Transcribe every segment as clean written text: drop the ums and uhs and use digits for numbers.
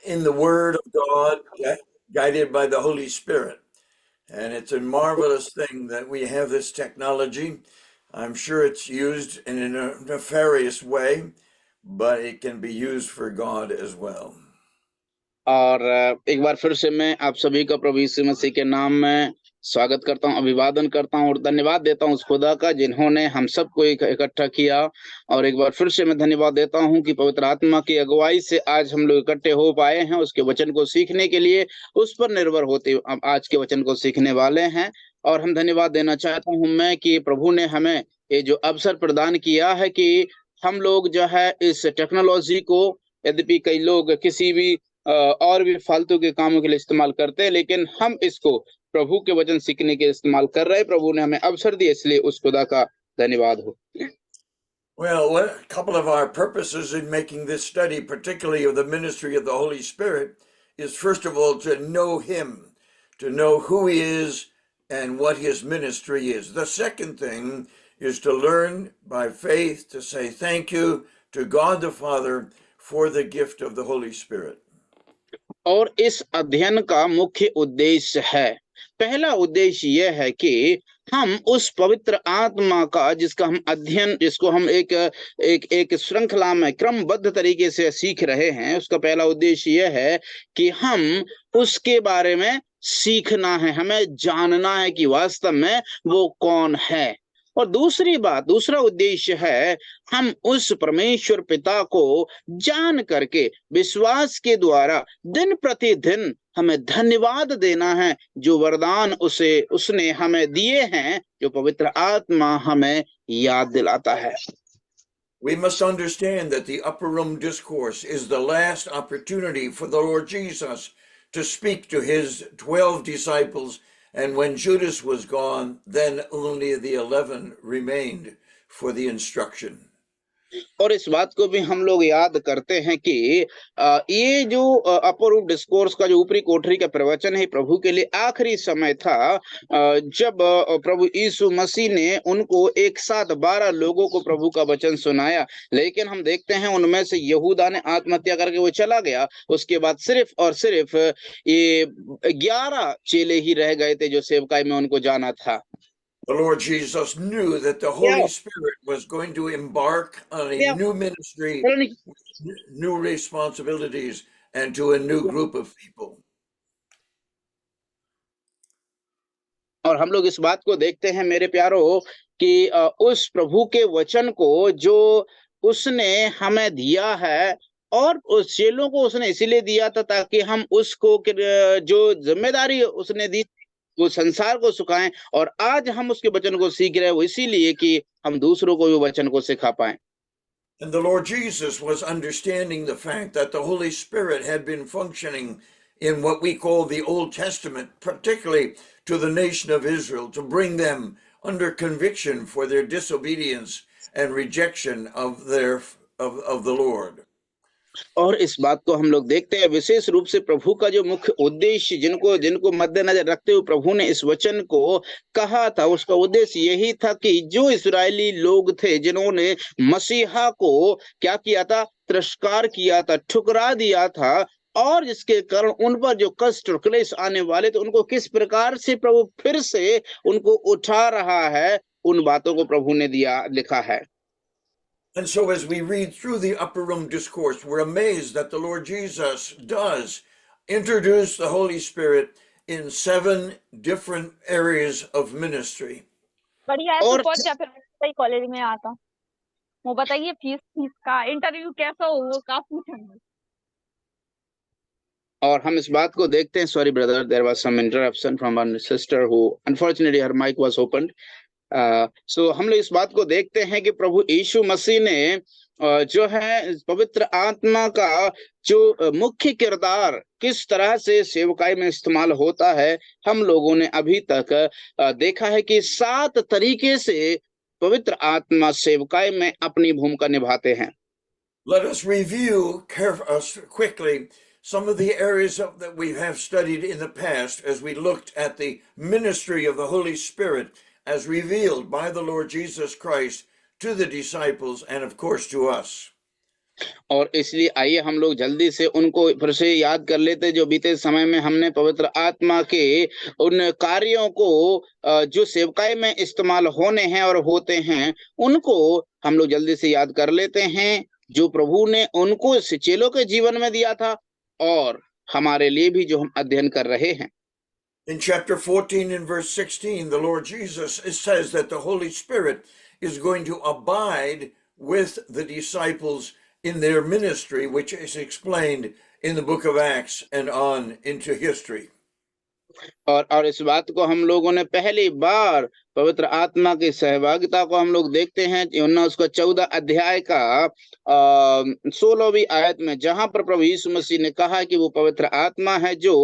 in the Word of God, guided by the Holy Spirit. And it's a marvelous thing that we have this technology. I'm sure it's used in a nefarious way, but it can be used for God as well. और एक बार फिर से मैं आप सभी का प्रभु यीशु मसीह के नाम में स्वागत करता हूं, अभिवादन करता हूं और धन्यवाद देता हूं उस खुदा का जिन्होंने हम सबको इकट्ठा किया। और एक बार फिर से मैं धन्यवाद देता हूं कि पवित्र आत्मा की अगुवाई से आज हम लोग इकट्ठे हो पाए हैं उसके वचन को सीखने के लिए। उस पर निर्भर होते हम आज के वचन को सीखने वाले हैं। और हम धन्यवाद देना चाहता हूं मैं कि प्रभु ने हमें ये जो अवसर प्रदान किया है कि हम लोग जो है इस टेक्नोलॉजी को, यद्यपि कई लोग किसी भी और भी फालतू के कामों के लिए इस्तेमाल करते हैं, लेकिन हम इसको प्रभु के वचन सीखने के इस्तेमाल कर रहे हैं। प्रभु ने हमें अवसर दिया, इसलिए उस खुदा का धन्यवाद हो। Well, a couple of our purposes in making this study, particularly of the ministry of the Holy Spirit, is first of all to know Him, to know who He is and what His ministry is. The second thing is to learn by faith to say thank you to God the Father for the gift of the Holy Spirit. और इस अध्ययन का मुख्य उद्देश्य है, पहला उद्देश्य यह है कि हम उस पवित्र आत्मा का जिसका हम अध्ययन, जिसको हम एक श्रृंखला में क्रमबद्ध तरीके से सीख रहे हैं, उसका पहला उद्देश्य यह है कि हम उसके बारे में सीखना है, हमें जानना है कि वास्तव में वो कौन है। और दूसरा उद्देश्य है हम उस परमेश्वर पिता को जान करके विश्वास के द्वारा दिन प्रतिदिन हमें धन्यवाद देना है जो वरदान उसने हमें दिए हैं, जो पवित्र आत्मा हमें याद दिलाता है। We must understand that the upper room discourse is the last opportunity for the Lord Jesus to speak to his 12 disciples. And when Judas was gone, then only the 11 remained for the instruction. और इस बात को भी हम लोग याद करते हैं कि ये जो अपर रूम डिस्कोर्स का जो ऊपरी कोठरी का प्रवचन है, प्रभु के लिए आखिरी समय था जब प्रभु यीशु मसीह ने उनको एक साथ 12 लोगों को प्रभु का वचन सुनाया। लेकिन हम देखते हैं उनमें से यहूदा ने आत्महत्या करके वो चला गया। उसके बाद सिर्फ और सिर्फ ये 11 चेले ही रह गए थे जो सेवकाई में उनको जाना था। The Lord Jesus knew that the Holy Spirit was going to embark on a new ministry, new responsibilities, and to a new group of people. और हम लोग इस बात को देखते हैं मेरे प्यारो कि उस प्रभु के वचन को जो उसने हमें दिया है, और उस चेलों को उसने इसीलिए दिया था ताकि हम उसको जो जिम्मेदारी उसने दी वो संसार को सुखाएं। और आज हम उसके वचन को सीख रहे हैं वो इसीलिए कि हम दूसरों को भी वचन को सिखा पाएं। And the Lord Jesus was understanding the fact that the Holy Spirit had been functioning in what we call the Old Testament, particularly to the nation of Israel, to bring them under conviction for their disobedience and rejection of the Lord. और इस बात को हम लोग देखते हैं विशेष रूप से प्रभु का जो मुख्य उद्देश्य जिनको मद्देनजर रखते हुए प्रभु ने इस वचन को कहा था, उसका उद्देश्य यही था कि जो इस्राएली लोग थे जिन्होंने मसीहा को क्या किया था, तिरस्कार किया था, ठुकरा दिया था, और जिसके कारण उन पर जो कष्ट और क्लेश आने वाले थे, उनको किस प्रकार से प्रभु फिर से उनको उठा रहा है, उन बातों को प्रभु ने लिखा है। And so as we read through the upper room discourse, we're amazed that the Lord Jesus does introduce the Holy Spirit in 7 different areas of ministry. बढ़िया है। support या फिर कॉलेज में आता हूँ, वो बताइए फीस का इंटरव्यू कैसा हो, वो का पूछेंगे। और हम इस बात को देखते हैं, sorry brother, there was some interruption from one sister who unfortunately her mic was opened. So हम लोग इस बात को देखते हैं कि प्रभु यीशु मसीह ने जो है पवित्र आत्मा का जो मुख्य किरदार किस तरह से सेवकाई में इस्तेमाल होता है, हम लोगों ने अभी तक देखा है कि 7 तरीके से पवित्र आत्मा सेवकाई में अपनी भूमिका निभाते हैं। Let us review quickly some of the areas that we have studied in the past as we looked at the ministry of the Holy Spirit as revealed by the Lord Jesus Christ to the disciples and of course to us. और इसलिए आइए हम लोग जल्दी से उनको फिर से याद कर लेते जो बीते समय में हमने पवित्र आत्मा के उन कार्यों को जो सेवकाई में इस्तेमाल होने हैं और होते हैं, उनको हम लोग जल्दी से याद कर लेते हैं, जो प्रभु ने उनको चेलों के जीवन में दिया था और हमारे लिए भी जो हम अध्ययन कर रहे हैं। In chapter 14 and verse 16, the Lord Jesus says that the Holy Spirit is going to abide with the disciples in their ministry, which is explained in the book of Acts and on into history. और इस बात को हम लोगों ने पहली बार पवित्र आत्मा की सहभागिता को हम लोग देखते हैं यूहन्ना उसका 14 अध्याय का 16वीं आयत में, जहां पर प्रभु यीशु मसीह ने कहा कि वो पवित्र आत्मा है जो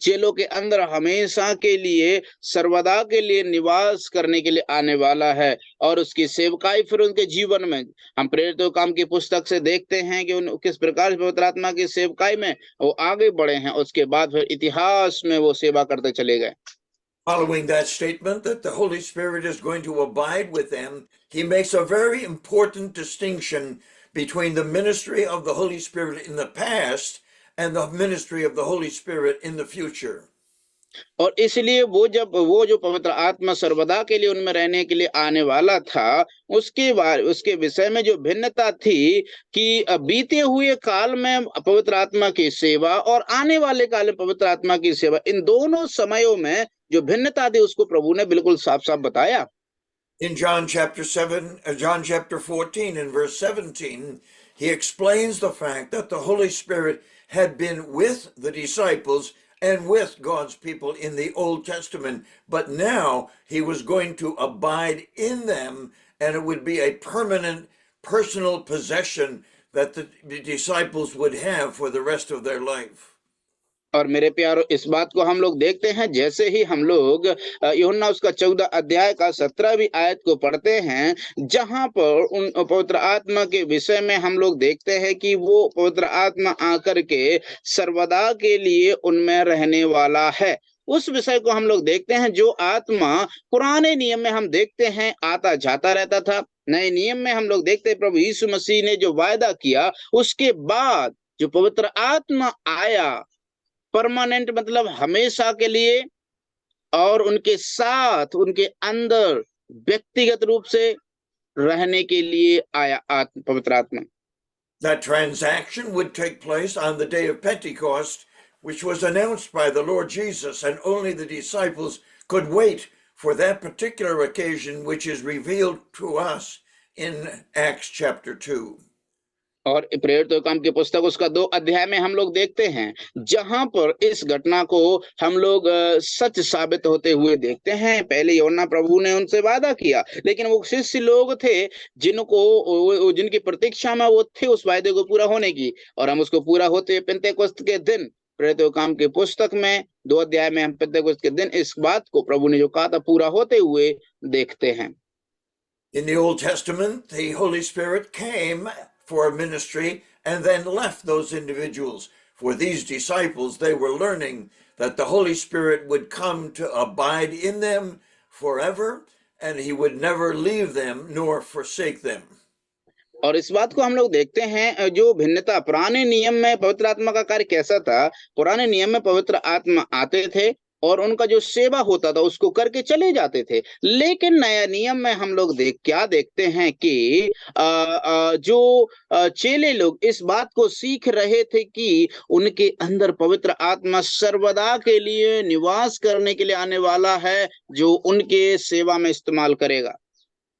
चेलों के अंदर हमेशा के लिए सर्वदा के लिए निवास करने के लिए आने वाला है। और उसकी सेवकाई फिर उनके जीवन में हम प्रेरितों काम की पुस्तक से देखते हैं कि उन किस प्रकार से पवित्र आत्मा की सेवकाई में वो आगे बढ़े हैं। उसके बाद फिर इतिहास में वो सेवा करते चले गए। Following that statement that the Holy Spirit is going to abide with them, he makes a very important distinction between the ministry of the Holy Spirit in the past and the ministry of the Holy Spirit in the future. और इसलिए वो जो पवित्र आत्मा सर्वदा के लिए उनमें रहने के लिए आने वाला था, उसके विषय में जो भिन्नता थी कि बीते हुए काल में पवित्र आत्मा की सेवा और आने वाले काल में पवित्र आत्मा की सेवा, इन दोनों समयों में जो भिन्नता थी उसको प्रभु ने बिल्कुल साफ-साफ बताया। In John chapter 14 and verse 17, he explains the fact that the Holy Spirit had been with the disciples and with God's people in the Old Testament, but now he was going to abide in them, and it would be a permanent personal possession that the disciples would have for the rest of their life. और मेरे प्यारों, इस बात को हम लोग देखते हैं जैसे ही हम लोग यूहन्ना उसका 14 अध्याय का 17वीं आयत को पढ़ते हैं, जहां पर उन पवित्र आत्मा के विषय में हम लोग देखते हैं कि वो पवित्र आत्मा आकर के सर्वदा के लिए उनमें रहने वाला है। उस विषय को हम लोग देखते हैं जो आत्मा पुराने नियम में हम देखते हैं आता जाता रहता था। नए नियम में हम लोग देखते हैं प्रभु यीशु मसीह ने जो वायदा किया, उसके बाद जो पवित्र आत्मा आया, परमानेंट मतलब हमेशा के लिए, और उनके साथ उनके अंदर व्यक्तिगत रूप से रहने के लिए आया पवित्र आत्मा। That transaction would take place on the day of Pentecost, which was announced by the Lord Jesus, and only the disciples could wait for that particular occasion, which is revealed to us in Acts chapter 2. और प्रेरितों काम की पुस्तक उसका 2 अध्याय में हम लोग देखते हैं, जहां पर इस घटना को हम लोग सच साबित होते हुए देखते हैं। पहले यूहन्ना प्रभु ने उनसे वादा किया, लेकिन वो शिष्य लोग थे जिनकी प्रतीक्षा में वो थे उस वायदे को पूरा होने की, और हम उसको पूरा होते पेंतेकोस्त के दिन प्रेरितों काम की पुस्तक में 2 अध्याय में हम पेंतेकोस्त के दिन इस बात को प्रभु ने जो कहा था पूरा होते हुए देखते हैं। In the Old Testament, the Holy Spirit came for a ministry and then left those individuals. For these disciples, they were learning that the Holy Spirit would come to abide in them forever, and he would never leave them nor forsake them. और इस बात को हम लोग देखते हैं जो भिन्नता पुराने नियम में पवित्र आत्मा का कार्य कैसा था। पुराने नियम में पवित्र आत्मा आते थे और उनका जो सेवा होता था उसको करके चले जाते थे, लेकिन नया नियम में हम लोग देखते हैं कि जो चेले लोग इस बात को सीख रहे थे कि उनके अंदर पवित्र आत्मा सर्वदा के लिए निवास करने के लिए आने वाला है, जो उनके सेवा में इस्तेमाल करेगा।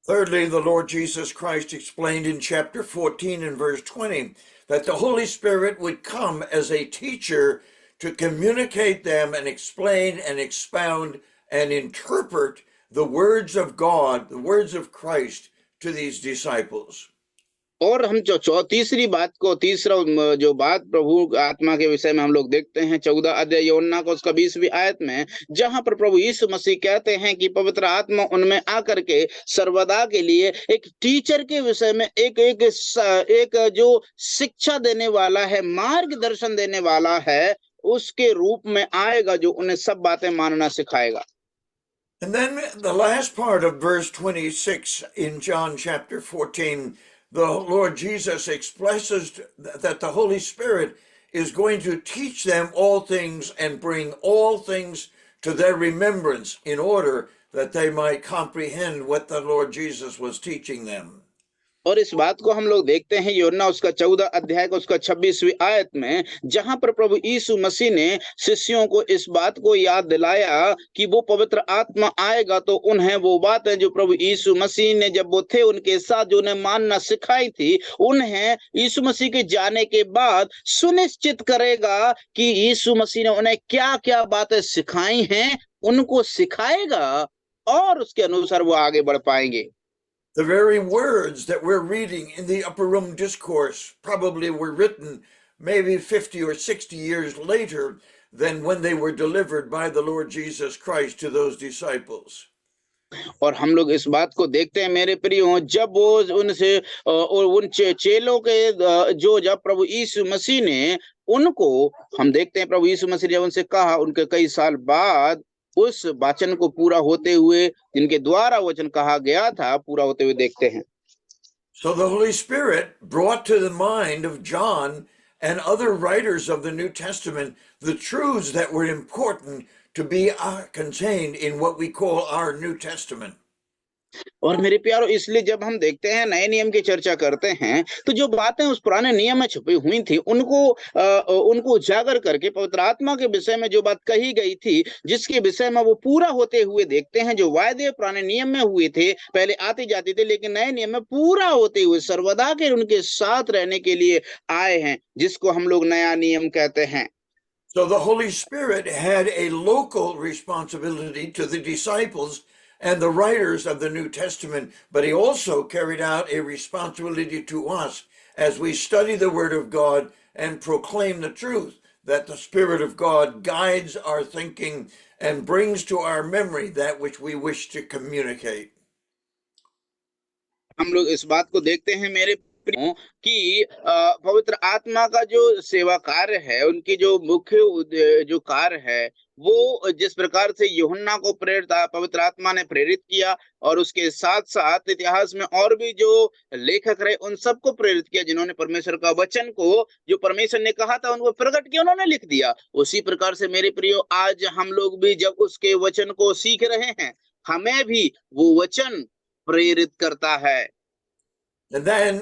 Thirdly, the Lord Jesus Christ explained in chapter 14 and verse 20 that the Holy Spirit would come as a teacher to communicate them and explain and expound and interpret the words of God, the words of Christ to these disciples. और हम तीसरी जो बात प्रभु आत्मा के विषय में हम लोग देखते हैं 14 अध्याय यूहन्ना को उसका 20वीं आयत में, जहां पर प्रभु यीशु मसीह कहते हैं कि पवित्र आत्मा उनमें आकर के सर्वदा के लिए एक टीचर के विषय में एक जो शिक्षा देने वाला है, मार्गदर्शन देने वाला है, उसके रूप में आएगा, जो उन्हें सब बातें मानना सिखाएगा। And then the last part of verse 26 in John chapter 14, the Lord Jesus expresses that the Holy Spirit is going to teach them all things and bring all things to their remembrance in order that they might comprehend what the Lord Jesus was teaching them. और इस बात को हम लोग देखते हैं यूहन्ना उसका 14 अध्याय का उसका 26वीं आयत में, जहां पर प्रभु यीशु मसीह ने शिष्यों को इस बात को याद दिलाया कि वो पवित्र आत्मा आएगा तो उन्हें वो बातें जो प्रभु यीशु मसीह ने जब वो थे उनके साथ जो उन्हें मानना सिखाई थी, उन्हें यीशु मसीह के जाने के बाद सुनिश्चित करेगा कि यीशु मसीह ने उन्हें क्या क्या बातें सिखाई हैं, उनको सिखाएगा और उसके अनुसार वो आगे बढ़ पाएंगे। The very words that we're reading in the Upper Room Discourse probably were written maybe 50 or 60 years later than when they were delivered by the Lord Jesus Christ to those disciples. और हम लोग इस बात को देखते हैं मेरे प्रियो, जब वो उनसे और उन चेलों के जो जब प्रभु यीशु मसीह ने उनको, हम देखते हैं प्रभु यीशु मसीह ने जब उनसे कहा, उनके कई साल बाद उस वचन को पूरा होते हुए, जिनके द्वारा वचन कहा गया था, पूरा होते हुए देखते हैं। So the Holy Spirit brought to the mind of John and other writers of the New Testament the truths that were important to be contained in what we call our New Testament. और मेरे प्यारो, इसलिए जब हम देखते हैं नए नियम की चर्चा करते हैं तो जो बातें उस पुराने नियम में छुपी हुई थी उनको उजागर करके पवित्र आत्मा के विषय में जो बात कही गई थी, जिसके विषय में वो पूरा होते हुए देखते हैं, जो वायदे पुराने नियम में हुए थे, पहले आती जाती थे, लेकिन नए नियम में पूरा होते हुए सर्वदा के उनके साथ रहने के लिए आए हैं, जिसको हम लोग नया नियम कहते हैं। So the Holy Spirit had a local responsibility to the disciples and the writers of the New Testament, but he also carried out a responsibility to us as we study the Word of God and proclaim the truth, that the Spirit of God guides our thinking and brings to our memory that which we wish to communicate. हम लोग इस बात को देखते हैं मेरे कि पवित्र आत्मा का जो सेवा कार्य है, उनकी जो मुख्य जो कार्य है, वो जिस प्रकार से यूहन्ना को पवित्र आत्मा ने प्रेरित किया, और उसके साथ साथ इतिहास में और भी जो लेखक रहे उन सबको प्रेरित किया, जिन्होंने परमेश्वर का वचन को जो परमेश्वर ने कहा था उनको प्रकट किया, उन्होंने लिख दिया। उसी प्रकार से मेरे प्रियो, आज हम लोग भी जब उसके वचन को सीख रहे हैं, हमें भी वो वचन प्रेरित करता है। And then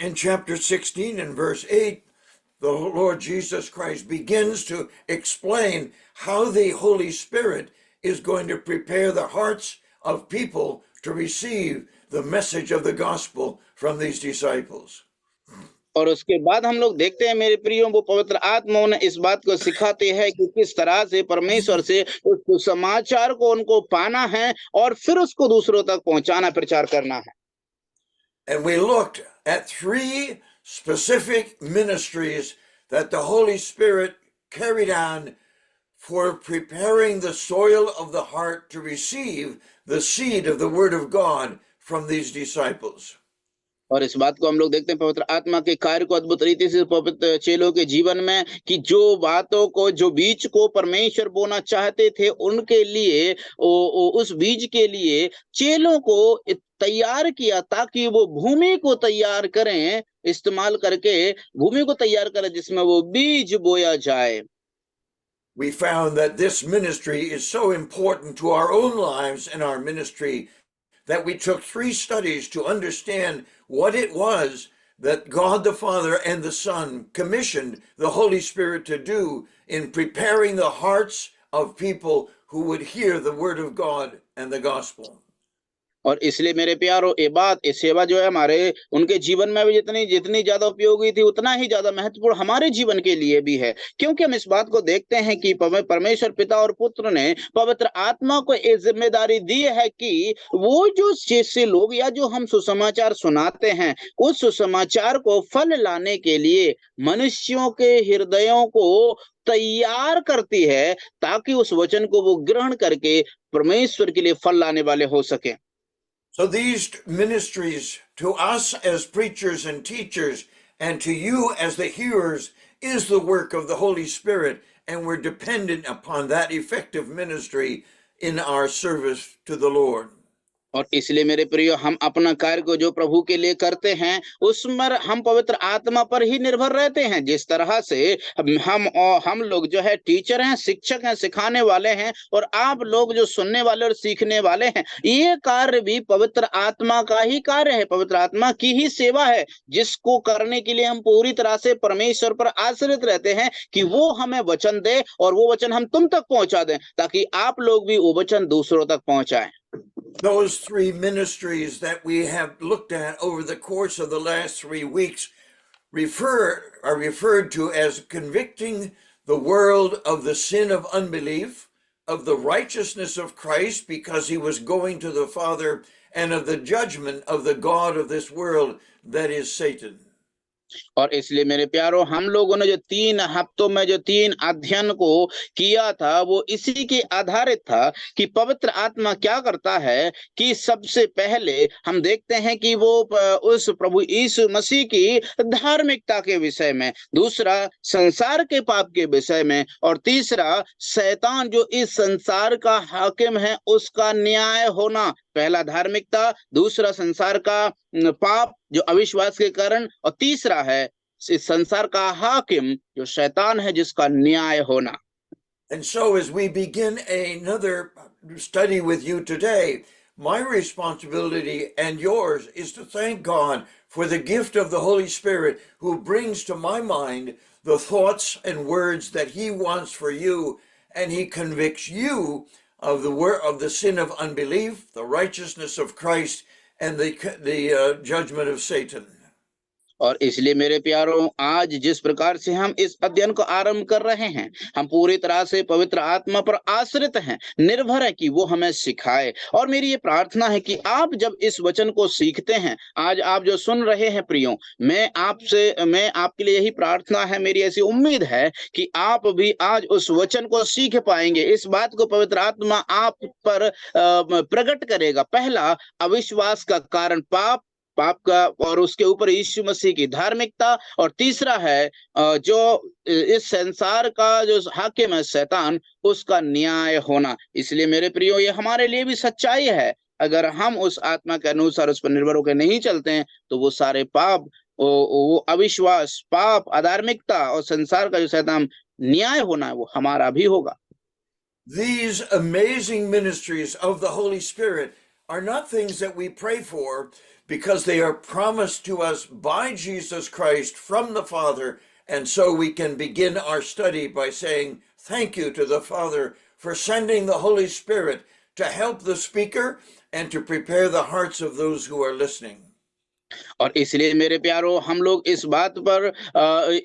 in chapter 16 and verse 8, the Lord Jesus Christ begins to explain how the Holy Spirit is going to prepare the hearts of people to receive the message of the gospel from these disciples. और उसके बाद हम लोग देखते हैं मेरे प्रियो, वो पवित्र आत्मा उन्हें इस बात को सिखाते हैं कि किस तरह से परमेश्वर से उस समाचार को उनको पाना है और फिर उसको दूसरों तक पहुंचाना, प्रचार करना है। And we looked at 3 specific ministries that the Holy Spirit carried on for preparing the soil of the heart to receive the seed of the Word of God from these disciples. और इस बात को हम लोग देखते हैं पवित्र आत्मा के कार्य को अद्भुत रीति से पवित्र चेलों के जीवन में, कि जो बातों को, जो बीज को परमेश्वर बोना चाहते थे, उनके लिए उस बीज के लिए चेलों को तैयार किया, ताकि वो भूमि को तैयार करें, इस्तेमाल करके भूमि को तैयार करें जिसमें वो बीज बोया जाए। We found that this ministry is so important to our own lives and our ministry that we took 3 studies to understand what it was that God the Father and the Son commissioned the Holy Spirit to do in preparing the hearts of people who would hear the Word of God and the gospel. और इसलिए मेरे प्यारो, ये बात, ये सेवा जो है हमारे उनके जीवन में भी जितनी ज्यादा उपयोगी थी, उतना ही ज्यादा महत्वपूर्ण हमारे जीवन के लिए भी है, क्योंकि हम इस बात को देखते हैं कि परमेश्वर पिता और पुत्र ने पवित्र आत्मा को ये जिम्मेदारी दी है कि वो जो से लोग या जो हम सुसमाचार सुनाते हैं, उस सुसमाचार को फल लाने के लिए मनुष्यों के हृदयों को तैयार करती है, ताकि उस वचन को वो ग्रहण करके परमेश्वर के लिए फल लाने वाले हो सके। So these ministries to us as preachers and teachers and to you as the hearers is the work of the Holy Spirit, and we're dependent upon that effective ministry in our service to the Lord. और इसलिए मेरे प्रियो, हम अपना कार्य को जो प्रभु के लिए करते हैं उसमें हम पवित्र आत्मा पर ही निर्भर रहते हैं। जिस तरह से हम लोग जो है टीचर हैं, शिक्षक हैं, सिखाने वाले हैं, और आप लोग जो सुनने वाले और सीखने वाले हैं, ये कार्य भी पवित्र आत्मा का ही कार्य है, पवित्र आत्मा की ही सेवा है, जिसको करने के लिए हम पूरी तरह से परमेश्वर पर आश्रित रहते हैं कि वो हमें वचन दे और वो वचन हम तुम तक पहुंचा दें, ताकि आप लोग भी वो वचन दूसरों तक पहुंचाएं। Those three ministries that we have looked at over the course of the last 3 weeks are referred to as convicting the world of the sin of unbelief, of the righteousness of Christ because he was going to the Father, and of the judgment of the God of this world, that is Satan. और इसलिए मेरे प्यारों, हम लोगों ने जो 3 हफ्तों में जो 3 अध्ययन को किया था, वो इसी के आधारित था कि पवित्र आत्मा क्या करता है कि सबसे पहले हम देखते हैं कि वो उस प्रभु यीशु मसीह की धार्मिकता के विषय में, दूसरा संसार के पाप के विषय में, और तीसरा शैतान जो इस संसार का हाकिम है उसका न्याय होना। पहला धार्मिकता, दूसरा संसार का पाप जो अविश्वास के कारण, और तीसरा है इस संसार का हाकिम जो शैतान है, जिसका न्याय होना। And so as we begin another study with you today, my responsibility and yours is to thank God for the gift of the Holy Spirit, who brings to my mind the thoughts and words that he wants for you, and he convicts you of the sin of unbelief, the righteousness of Christ, and the judgment of Satan. और इसलिए मेरे प्यारों, आज जिस प्रकार से हम इस अध्ययन को आरंभ कर रहे हैं, हम पूरी तरह से पवित्र आत्मा पर आश्रित हैं, निर्भर है कि वो हमें सिखाए। और मेरी ये प्रार्थना है कि आप जब इस वचन को सीखते हैं, आज आप जो सुन रहे हैं प्रियो, मैं आपके लिए यही प्रार्थना है, मेरी ऐसी उम्मीद है कि आप भी आज उस वचन को सीख पाएंगे। इस बात को पवित्र आत्मा आप पर प्रकट करेगा। पहला, अविश्वास का कारण पाप का, और उसके ऊपर यीशु मसीह की धार्मिकता, और तीसरा है जो इस संसार का जो हाकिम है शैतान, उसका न्याय होना। इसलिए मेरे प्रियो, ये हमारे लिए भी सच्चाई है। अगर हम उस आत्मा के अनुसार उस पर निर्भर होकर नहीं चलते हैं, तो वो सारे पाप, वो अविश्वास, पाप, अधार्मिकता और संसार का जो शैतान न्याय होना है, वो हमारा भी होगा। These amazing ministries of the Holy Spirit are not things that we pray for because they are promised to us by Jesus Christ from the Father, and so we can begin our study by saying thank you to the Father for sending the Holy Spirit to help the speaker and to prepare the hearts of those who are listening. और इसलिए मेरे प्यारों, हम लोग इस बात पर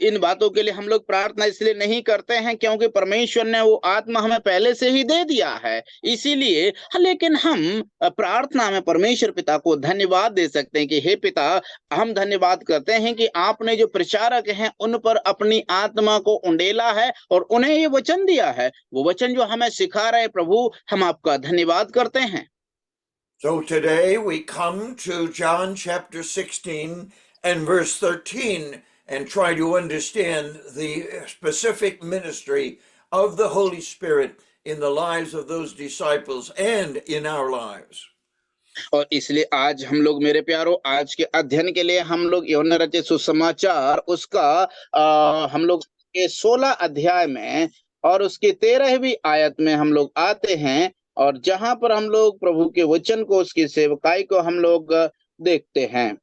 इन बातों के लिए हम लोग प्रार्थना इसलिए नहीं करते हैं क्योंकि परमेश्वर ने वो आत्मा हमें पहले से ही दे दिया है, इसीलिए। लेकिन हम प्रार्थना में परमेश्वर पिता को धन्यवाद दे सकते हैं कि हे पिता, हम धन्यवाद करते हैं कि आपने जो प्रचारक हैं उन पर अपनी आत्मा को उंडेला है और उन्हें ये वचन दिया है, वो वचन जो हमें सिखा रहे प्रभु, हम आपका धन्यवाद करते हैं। So today we come to John chapter 16 and verse 13 and try to understand the specific ministry of the Holy Spirit in the lives of those disciples and in our lives. और इसलिए आज हम लोग, मेरे प्यारों, आज के अध्ययन के लिए हम लोग यूहन्ना रचित सुसमाचार उसका हम लोग के 16 अध्याय में और उसके 13वीं आयत में हम लोग आते हैं, और जहां पर हम लोग प्रभु के वचन को, उसकी सेवकाई को हम लोग देखते हैं।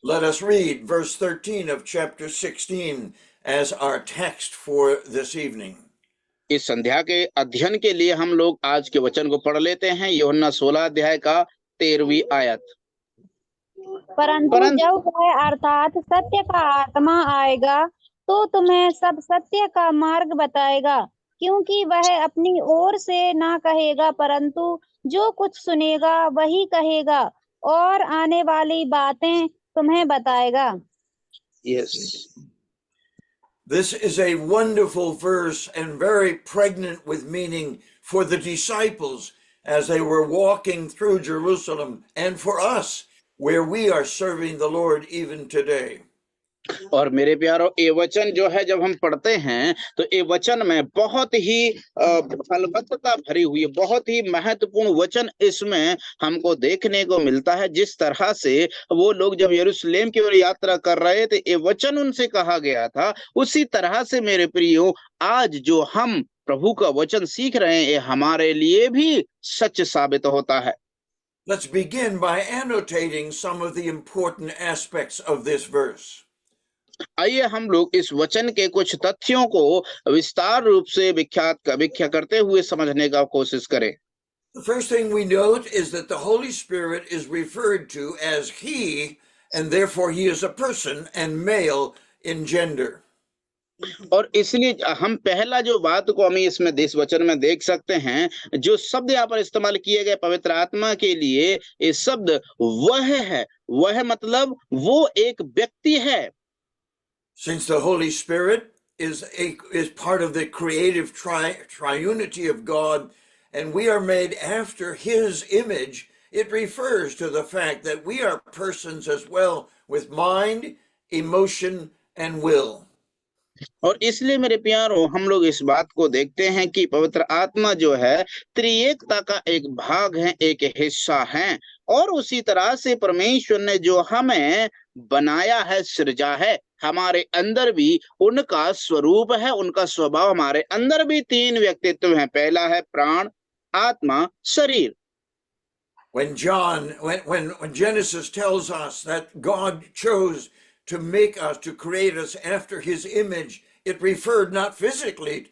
Let us read verse 13 of chapter 16 as our text for this evening. इस संध्या के अध्ययन के लिए हम लोग आज के वचन को पढ़ लेते हैं, यूहन्ना 16 अध्याय का 13वीं आयत। परंतु जब वह अर्थात सत्य का आत्मा आएगा तो तुम्हें सब सत्य का मार्ग बताएगा, क्योंकि वह अपनी ओर से ना कहेगा, परंतु जो कुछ सुनेगा वही कहेगा और आने वाली बातें तुम्हें बताएगा। Yes. This is a wonderful verse and very pregnant with meaning for the disciples as they were walking through Jerusalem, and for us where we are serving the Lord even today. और मेरे प्यारो, ये वचन जो है जब हम पढ़ते हैं तो ये वचन में बहुत ही फलवत्ता भरी हुई है, बहुत ही महत्वपूर्ण वचन इसमें हमको देखने को मिलता है। जिस तरह से वो लोग जब यरूशलेम की ओर यात्रा कर रहे थे, ये वचन उनसे कहा गया था, उसी तरह से मेरे प्रियो आज जो हम प्रभु का वचन सीख रहे हैं, ये हमारे लिए भी सच साबित होता है। Let's begin by annotating some of the important aspects of this verse. आइए हम लोग इस वचन के कुछ तथ्यों को विस्तार रूप से व्याख्या करते हुए समझने का कोशिश करें। The first thing we note is that the Holy Spirit is referred to as He, and therefore He is a person and male in gender. और इसलिए हम पहला जो बात को हम इसमें इस वचन में देख सकते हैं, जो शब्द यहाँ पर इस्तेमाल किए गए पवित्र आत्मा के लिए, ये शब्द वह है, वह मतलब वो एक व्यक्ति है। Since the Holy Spirit is part of the creative triunity of God, and we are made after His image, it refers to the fact that we are persons as well with mind, emotion, and will. और इसलिए मेरे प्यारों, हम लोग इस बात को देखते हैं कि पवित्र आत्मा जो है त्रिएकता का एक भाग है, एक हिस्सा है। और उसी तरह से परमेश्वर ने जो हमें बनाया है, सृजा है, हमारे अंदर भी उनका स्वरूप है, उनका स्वभाव। हमारे अंदर भी तीन व्यक्तित्व हैं। पहला है प्राण, आत्मा, शरीर। When Genesis tells us that God chose to make us, to create us after His image, it referred not physically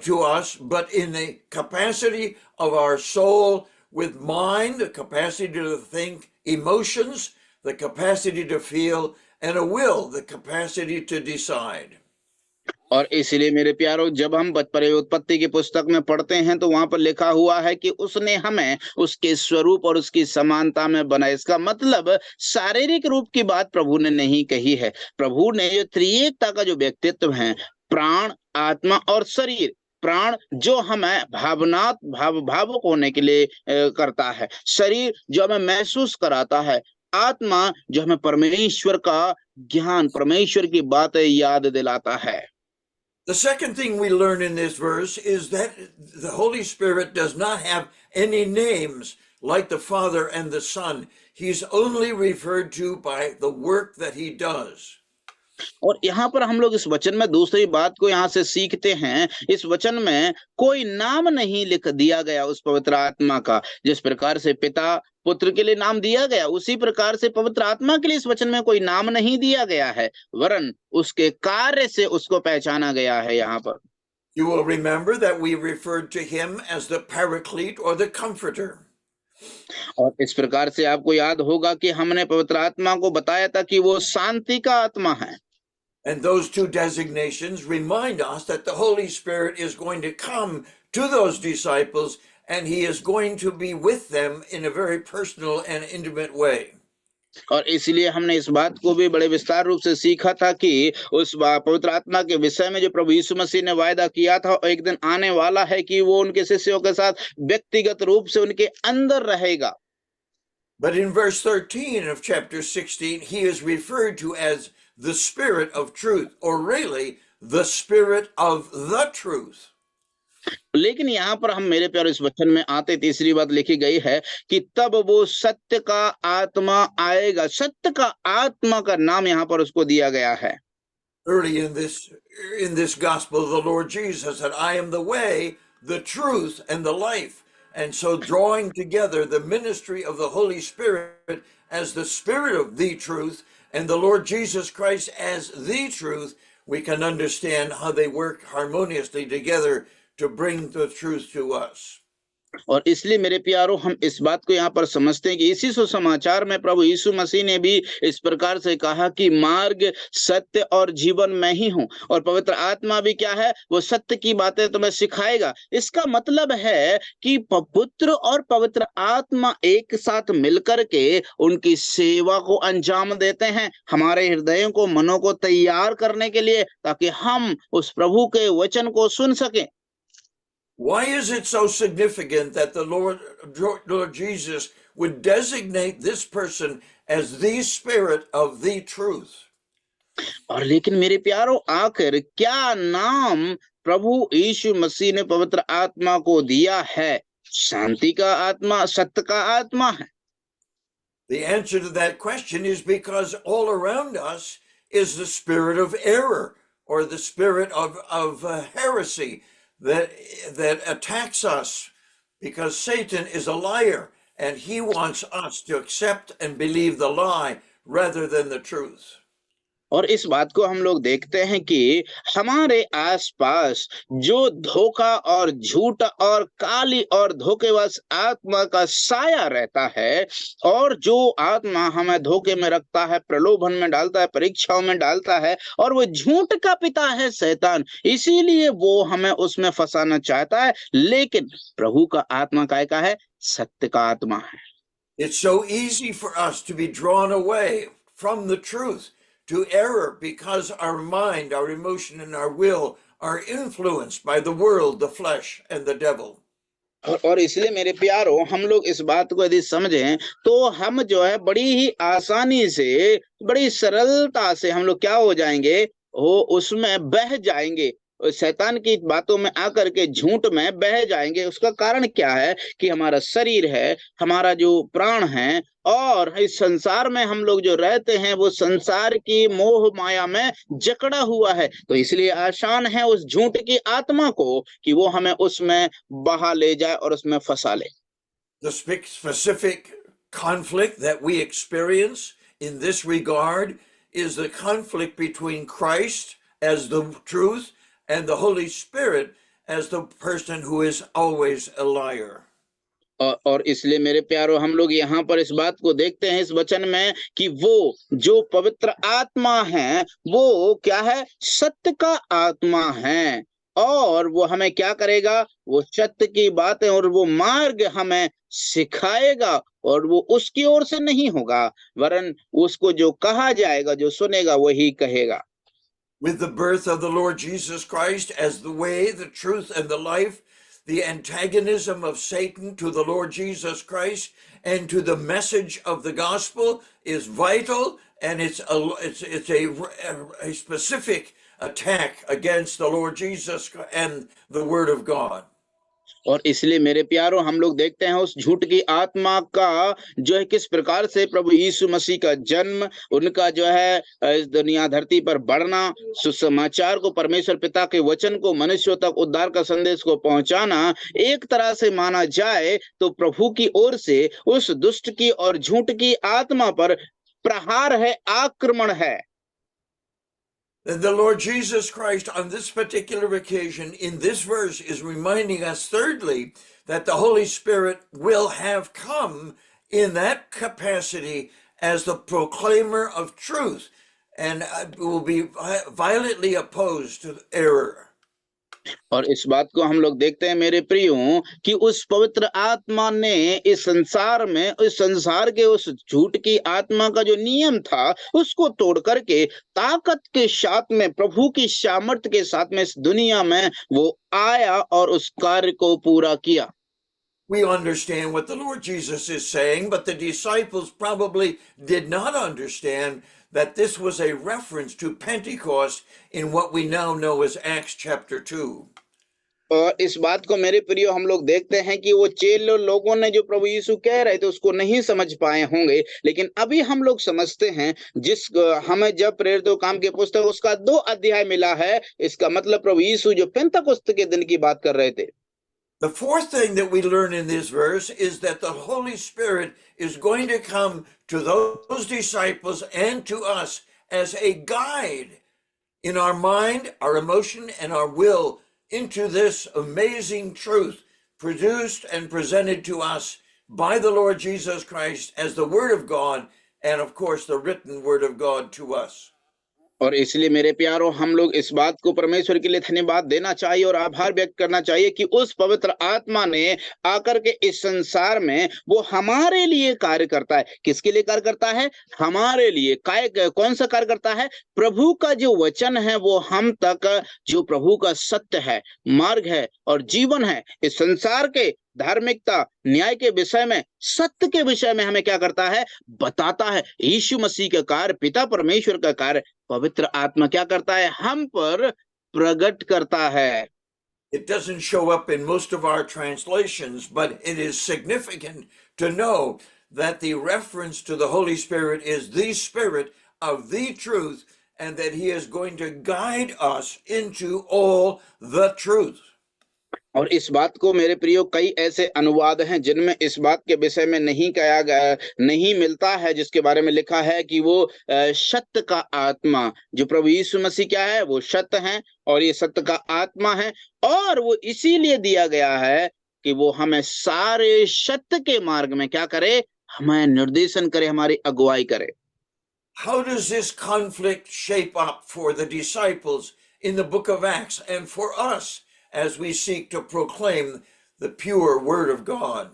to us, but in the capacity of our soul with mind, the capacity to think, emotions, the capacity to feel, and a will, the capacity to decide. और इसलिए मेरे प्यारों, जब हम उत्पत्ति की पुस्तक में पढ़ते हैं तो वहां पर लिखा हुआ है कि उसने हमें उसके स्वरूप और उसकी समानता में बनाया। इसका मतलब शारीरिक रूप की बात प्रभु ने नहीं कही है। प्रभु ने जो त्रिएकता का जो व्यक्तित्व है, प्राण, आत्मा और शरीर, प्राण जो हमें भावुक होने के लिए करता है, शरीर जो हमें महसूस कराता है, आत्मा जो हमें परमेश्वर का ज्ञान, परमेश्वर की बातें याद दिलाता है। The second thing we learn in this verse is that the Holy Spirit does not have any names like the Father and the Son. He's only referred to by the work that He does. और यहाँ पर हम लोग इस वचन में दूसरी बात को यहाँ से सीखते हैं, इस वचन में कोई नाम नहीं लिख दिया गया उस पवित्र आत्मा का। जिस प्रकार से पिता पुत्र के लिए नाम दिया गया, उसी प्रकार से पवित्र आत्मा के लिए इस वचन में कोई नाम नहीं दिया गया है, वरन उसके कार्य से उसको पहचाना गया है। यहाँ पर You will remember that we referred to Him as the Paraclete or the Comforter. और इस प्रकार से आपको याद होगा कि हमने पवित्र आत्मा को बताया था कि वो शांति का आत्मा है। And those two designations remind us that the Holy Spirit is going to come to those disciples and He is going to be with them in a very personal and intimate way. और इसलिए हमने इस बात को भी बड़े विस्तार रूप से सीखा था कि उस पवित्र आत्मा के विषय में जो प्रभु यीशु मसीह ने वायदा किया था, एक दिन आने वाला है कि वो उनके शिष्यों के साथ व्यक्तिगत रूप से उनके अंदर रहेगा। But in verse 13 of chapter 16, He is referred to as the Spirit of truth, or really the Spirit of the truth. लेकिन यहाँ पर हम मेरे प्यारे इस वचन में आते, तीसरी बात लिखी गई है कि तब वो सत्य का आत्मा आएगा। सत्य का आत्मा का नाम यहाँ पर उसको दिया गया है। Early in this gospel, the Lord Jesus said, I am the way, the truth, and the life. And so drawing together the ministry of the Holy Spirit as the Spirit of the truth and the Lord Jesus Christ as the truth, we can understand how they work harmoniously together to bring the truth to us. और इसलिए मेरे प्यारों, हम इस बात को यहाँ पर समझते हैं कि इसी सुसमाचार में प्रभु यीशु मसीह ने भी इस प्रकार से कहा कि मार्ग, सत्य और जीवन मैं ही हूँ। और पवित्र आत्मा भी क्या है, वो सत्य की बातें तुम्हें सिखाएगा। इसका मतलब है कि पुत्र और पवित्र आत्मा एक साथ मिलकर के उनकी सेवा को अंजाम देते हैं, हमारे हृदयों को, मनों को तैयार करने के लिए, ताकि हम उस प्रभु के वचन को सुन सकें। Why is it so significant that the Lord Jesus would designate this person as the Spirit of the truth? और लेकिन मेरे प्यारो, आखिर क्या नाम प्रभु यीशु मसीह ने पवित्र आत्मा को दिया है? शांति का आत्मा, सत्य का आत्मा है। The answer to that question is because all around us is the spirit of error or the spirit of heresy that attacks us, because Satan is a liar and he wants us to accept and believe the lie rather than the truth. और इस बात को हम लोग देखते हैं कि हमारे आसपास जो धोखा और झूठ और काली और धोखेबाज आत्मा का साया रहता है, और जो आत्मा हमें धोखे में रखता है, प्रलोभन में डालता है, परीक्षाओं में डालता है, और वो झूठ का पिता है शैतान, इसीलिए वो हमें उसमें फंसाना चाहता है। लेकिन प्रभु का आत्मा काय का है? सत्य का आत्मा है। It's so easy for us to be drawn away from the truth to error because our mind, our emotion, and our will are influenced by the world, the flesh, and the devil. और इसलिए मेरे प्यारो, हम लोग इस बात को यदि समझें तो हम जो है बड़ी ही आसानी से, बड़ी सरलता से हम लोग क्या हो जाएंगे? वो उसमें बह जाएंगे, शैतान की बातों में आकर के झूठ में बह जाएंगे। उसका कारण क्या है? कि हमारा शरीर है, हमारा जो प्राण है, और इस संसार में हम लोग जो रहते हैं वो संसार की मोह माया में जकड़ा हुआ है। तो इसलिए आसान है उस झूठ की आत्मा को कि वो हमें उसमें बहा ले जाए और उसमें फंसा ले। The specific conflict that we experience in this regard is the conflict between Christ as the truth and the Holy Spirit as the person who is always a liar. और इसलिए मेरे प्यारो, हम लोग यहाँ पर इस बात को देखते हैं इस वचन में कि वो जो पवित्र आत्मा है वो क्या है? सत्य का आत्मा है, और वो हमें क्या करेगा? वो सत्य की बातें और वो मार्ग हमें सिखाएगा, और वो उसकी ओर से नहीं होगा, वरन उसको जो कहा जाएगा, जो सुनेगा वही कहेगा। With the birth of the Lord Jesus Christ as the way, the truth, and the life, the antagonism of Satan to the Lord Jesus Christ and to the message of the gospel is vital, and it's a specific attack against the Lord Jesus and the Word of God. और इसलिए मेरे प्यारो, हम लोग देखते हैं उस झूठ की आत्मा का जो है किस प्रकार से प्रभु यीशु मसीह का जन्म, उनका जो है इस दुनिया धरती पर बढ़ना, सुसमाचार को, परमेश्वर पिता के वचन को मनुष्यों तक, उद्धार का संदेश को पहुंचाना, एक तरह से माना जाए तो प्रभु की ओर से उस दुष्ट की और झूठ की आत्मा पर प्रहार है, आक्रमण है। The Lord Jesus Christ on this particular occasion in this verse is reminding us thirdly that the Holy Spirit will have come in that capacity as the proclaimer of truth and will be violently opposed to error. और इस बात को हम लोग देखते हैं मेरे प्रियो कि उस पवित्र आत्मा ने इस संसार में, इस संसार के उस झूठ की आत्मा का जो नियम था उसको तोड़ करके ताकत के साथ में, प्रभु की सामर्थ्य के साथ में इस दुनिया में वो आया और उस कार्य को पूरा किया। We understand what the Lord Jesus is saying, but the disciples probably did not understand that this was a reference to Pentecost in what we now know as Acts chapter 2. और इस बात को मेरे प्रियो हम लोग देखते हैं कि वो चेलों लोगों ने जो प्रभु यीशु कह रहे थे उसको नहीं समझ पाए होंगे, लेकिन अभी हम लोग समझते हैं। जिस हमें जब प्रेरितों काम के पुस्तक उसका 2 अध्याय मिला है, इसका मतलब प्रभु यीशु जो पेंतकुस्त के दिन की बात कर रहे थे। The fourth thing that we learn in this verse is that the Holy Spirit is going to come to those disciples and to us as a guide in our mind, our emotion, and our will into this amazing truth produced and presented to us by the Lord Jesus Christ as the Word of God and, of course, the written Word of God to us. और इसलिए मेरे प्यारो, हम लोग इस बात को परमेश्वर के लिए धन्यवाद देना चाहिए और आभार व्यक्त करना चाहिए कि उस पवित्र आत्मा ने आकर के इस संसार में वो हमारे लिए कार्य करता है। किसके लिए कार्य करता है? हमारे लिए। कौन सा कार्य करता है? प्रभु का जो वचन है वो हम तक, जो प्रभु का सत्य है, मार्ग है और जीवन है, इस संसार के धार्मिकता, न्याय के विषय में, सत्य के विषय में हमें क्या करता है, बताता है। यीशु मसीह का कार्य, पिता परमेश्वर का कार्य, पवित्र आत्मा क्या करता है, हम पर प्रकट करता है। It doesn't show up in most of our translations, but it is significant to know that the reference to the Holy Spirit is the Spirit of the truth, and that He is going to guide us into all the truth. और इस बात को मेरे प्रियो कई ऐसे अनुवाद हैं जिनमें इस बात के विषय में नहीं कहा गया, नहीं मिलता है, जिसके बारे में लिखा है कि वो सत्य का आत्मा, जो प्रभु यीशु मसीह क्या है, वो सत्य है और ये सत्य का आत्मा है, और वो इसीलिए दिया गया है कि वो हमें सारे सत्य के मार्ग में क्या करे, हमें निर्देशन करे, हमारी अगुवाई करे। How does this conflict shape up for the disciples in the book of Acts and for us as we seek to proclaim the pure word of God?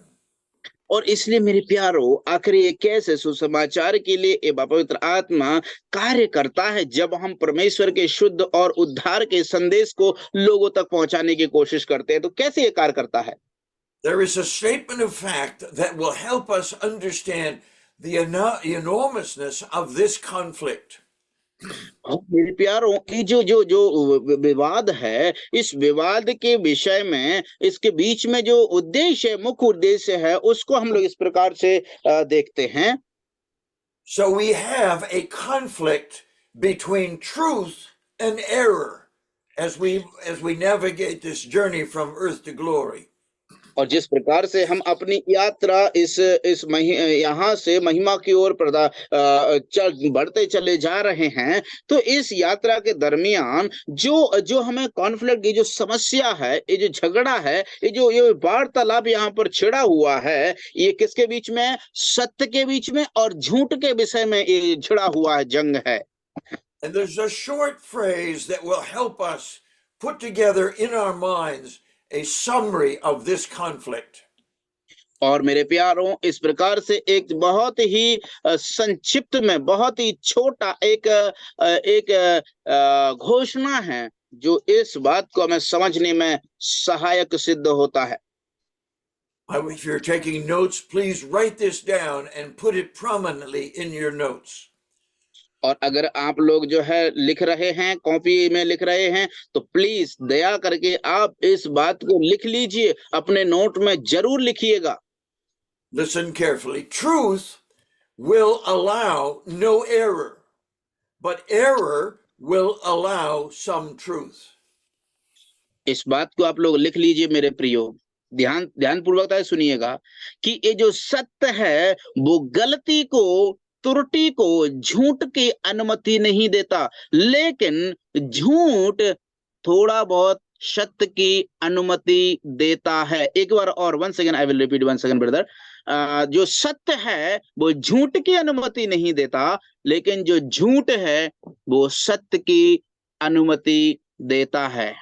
और इसलिए मेरे प्यारो, आखिर ये कैसे सुसमाचार के लिए ये पवित्र आत्मा कार्य करता है जब हम परमेश्वर के शुद्ध और उद्धार के संदेश को लोगों तक पहुंचाने की कोशिश करते हैं, तो कैसे ये कार्य करता है? There is a statement of fact that will help us understand the enormousness of this conflict. और मेरे प्यारों, ये जो विवाद है, इस विवाद के विषय में, इसके बीच में जो उद्देश्य है, मुख्य उद्देश्य है, उसको हम लोग इस प्रकार से देखते हैं। So we have a conflict between truth and error as we navigate this journey from earth to glory. और जिस प्रकार से हम अपनी यात्रा इस यहाँ से महिमा की ओर बढ़ते चले जा रहे हैं, तो इस यात्रा के दरमियान जो हमें कॉन्फ्लिक्ट, ये जो समस्या है, ये जो झगड़ा है, ये वार्तालाप यहाँ पर छिड़ा हुआ है, ये किसके बीच में, सत्य के बीच में और झूठ के विषय में ये छिड़ा हुआ है, जंग है। And there's a short phrase that will help us put together in our minds a summary of this conflict. और मेरे प्यारों, इस प्रकार से एक बहुत ही संक्षिप्त में, बहुत ही छोटा एक घोषणा है जो इस बात को हमें समझने में सहायक सिद्ध होता है। If you're taking notes, please write this down and put it prominently in your notes. और अगर आप लोग जो है लिख रहे हैं, कॉपी में लिख रहे हैं, तो प्लीज दया करके आप इस बात को लिख लीजिए, अपने नोट में जरूर लिखिएगा। Listen carefully. Truth will allow no error, but error will allow some truth. इस बात को आप लोग लिख लीजिए मेरे प्रियो, ध्यानपूर्वक सुनिएगा कि ये जो सत्य है वो गलती को, त्रुटि को, झूठ की अनुमति नहीं देता, लेकिन झूठ थोड़ा बहुत सत्य की अनुमति देता है। एक बार और, one second, I will repeat one second brother. जो सत्य है वो झूठ की अनुमति नहीं देता, लेकिन जो झूठ है वो सत्य की अनुमति देता है।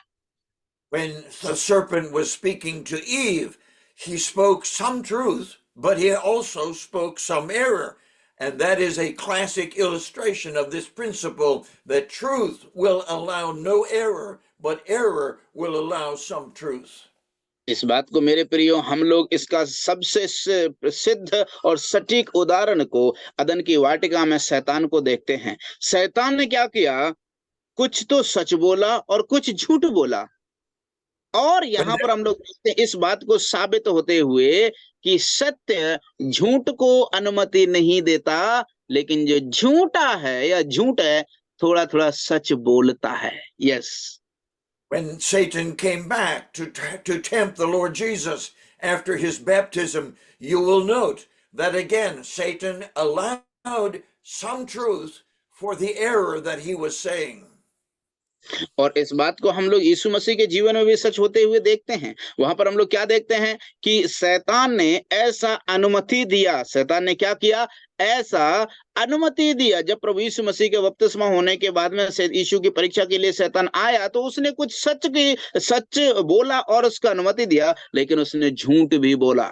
When the serpent was speaking to Eve, he spoke some truth, but he also spoke some error. And that is a classic illustration of this principle that truth will allow no error, but error will allow some truth. इस बात को मेरे प्रियो, हम लोग इसका सबसे प्रसिद्ध और सटीक उदाहरण को अदन की वाटिका में शैतान को देखते हैं। शैतान ने क्या किया, कुछ तो सच बोला और कुछ झूठ बोला, और यहाँ पर हम लोग देखते हैं इस बात को साबित होते हुए कि सत्य झूठ को अनुमति नहीं देता, लेकिन जो झूठा है या झूठ है थोड़ा थोड़ा सच बोलता है। Yes. When Satan came back to tempt the Lord Jesus after his baptism, you will note that again Satan allowed some truth for the error that he was saying. और इस बात को हम लोग यीशु मसीह के जीवन में भी सच होते हुए देखते हैं। वहां पर हम लोग क्या देखते हैं कि शैतान ने ऐसा अनुमति दिया, शैतान ने क्या किया, ऐसा अनुमति दिया। जब प्रभु यीशु मसीह के बपतिस्मा होने के बाद में यीशु की परीक्षा के लिए शैतान आया, तो उसने कुछ सच बोला और उसका अनुमति दिया, लेकिन उसने झूठ भी बोला।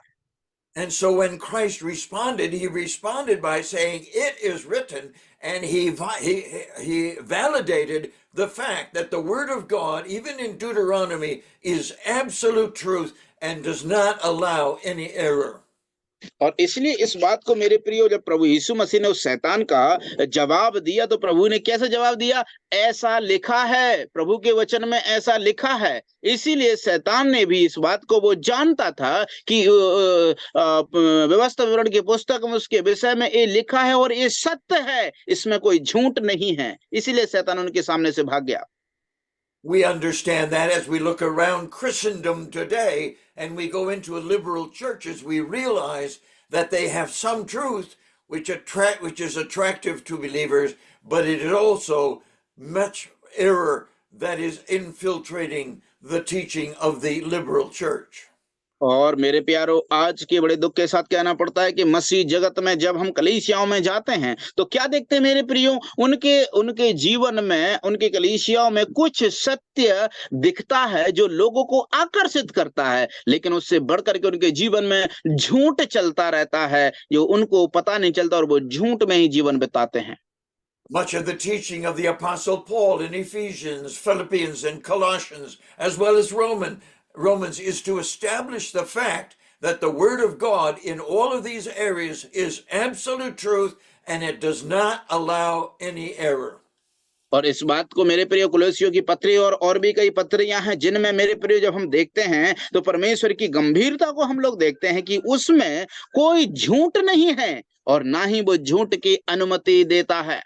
And so when Christ responded, he responded by saying, "It is written," and he validated the fact that the word of God, even in Deuteronomy, is absolute truth, and does not allow any error. और इसलिए इस बात को मेरे प्रियो, जब प्रभु यीशु मसीह ने उस शैतान का जवाब दिया तो प्रभु ने कैसे जवाब दिया? ऐसा लिखा है, प्रभु के वचन में ऐसा लिखा है। इसीलिए शैतान ने भी इस बात को, वो जानता था कि व्यवस्था विवरण की पुस्तक में उसके विषय में ये लिखा है और ये सत्य है, इसमें कोई झूठ नहीं है। इसीलिए शैतान उनके सामने से भाग गया। We understand that as we look around Christendom today and we go into liberal churches, we realize that they have some truth which is attractive to believers, but it is also much error that is infiltrating the teaching of the liberal church. और मेरे प्यारो, आज के बड़े दुख के साथ कहना पड़ता है कि मसीह जगत में जब हम कलीसियाओं में जाते हैं तो क्या देखते हैं मेरे प्रियो? उनके जीवन में, उनके कलीसियाओं में कुछ सत्य दिखता है जो लोगों को आकर्षित करता है, लेकिन उससे बढ़कर के उनके जीवन में झूठ चलता रहता है जो उनको पता नहीं चलता और वो झूठ में ही जीवन बिताते हैं। Much of the teaching of the Apostle Paul in Ephesians, Philippians, and Colossians, as well as Romans, is to establish the fact that the Word of God in all of these areas is absolute truth and it does not allow any error. और इस बात को मेरे प्रिय कुलोसियों की पत्री और भी कई पत्रियां हैं जिनमें मेरे प्रिय जब हम देखते हैं तो परमेश्वर की गंभीरता को हम लोग देखते हैं कि उसमें कोई झूठ नहीं है और ना ही वो झूठ की अनुमति देता है।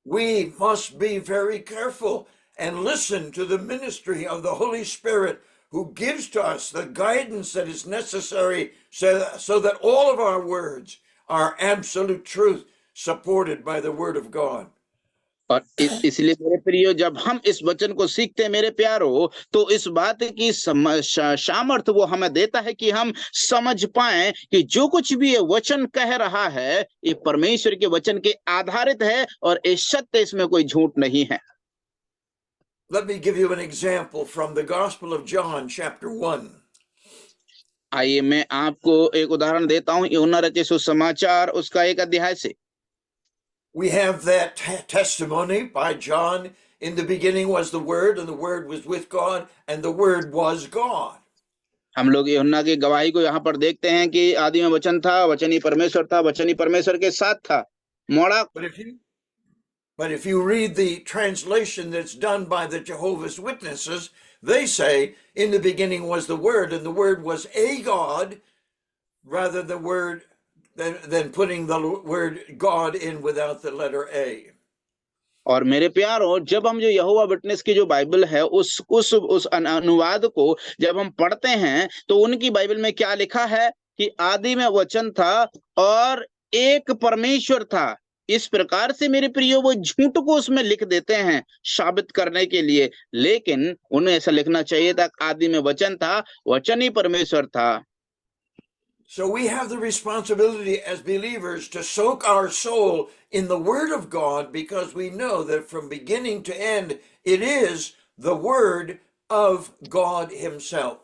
We must be very careful and listen to the ministry of the Holy Spirit who gives to us the guidance that is necessary so that all of our words are absolute truth supported by the Word of God. और इसलिए मेरे प्रियो, जब हम इस वचन को सीखते हैं मेरे प्यारो, तो इस बात की सामर्थ्य वो हमें देता है कि हम समझ पाएं कि जो कुछ भी ये वचन कह रहा है ये परमेश्वर के वचन के आधारित है और ये सत्य, इसमें कोई झूठ नहीं है। Let me give you an example from the Gospel of John, chapter 1. आइए मैं आपको एक उदाहरण देता हूं यूहन्ना रचित सुसमाचार उसका 1 अध्याय से। We have that testimony by John. In the beginning was the Word, and the Word was with God, and the Word was God. हम लोग यूहन्ना की गवाही को यहाँ पर देखते हैं कि आदि में वचन था, वचन ही परमेश्वर था, वचन ही परमेश्वर के साथ था। मोड़ा। But if you read the translation that's done by the Jehovah's Witnesses, they say, in the beginning was the Word, and the Word was a God, rather than putting the word God in without the letter A. और मेरे प्यारों, जब हम जो यहोवा witness की जो Bible है उस अनुवाद को जब हम पढ़ते हैं तो उनकी बाइबल में क्या लिखा है कि आदि में वचन था और एक परमेश्वर था। इस प्रकार से मेरे प्रियो वो झूठ को उसमें लिख देते हैं साबित करने के लिए, लेकिन उन्हें ऐसा लिखना चाहिए था आदि में वचन था, वचन ही परमेश्वर था। So we have the responsibility as believers to soak our soul in the Word of God, because we know that from beginning to end, it is the Word of God Himself.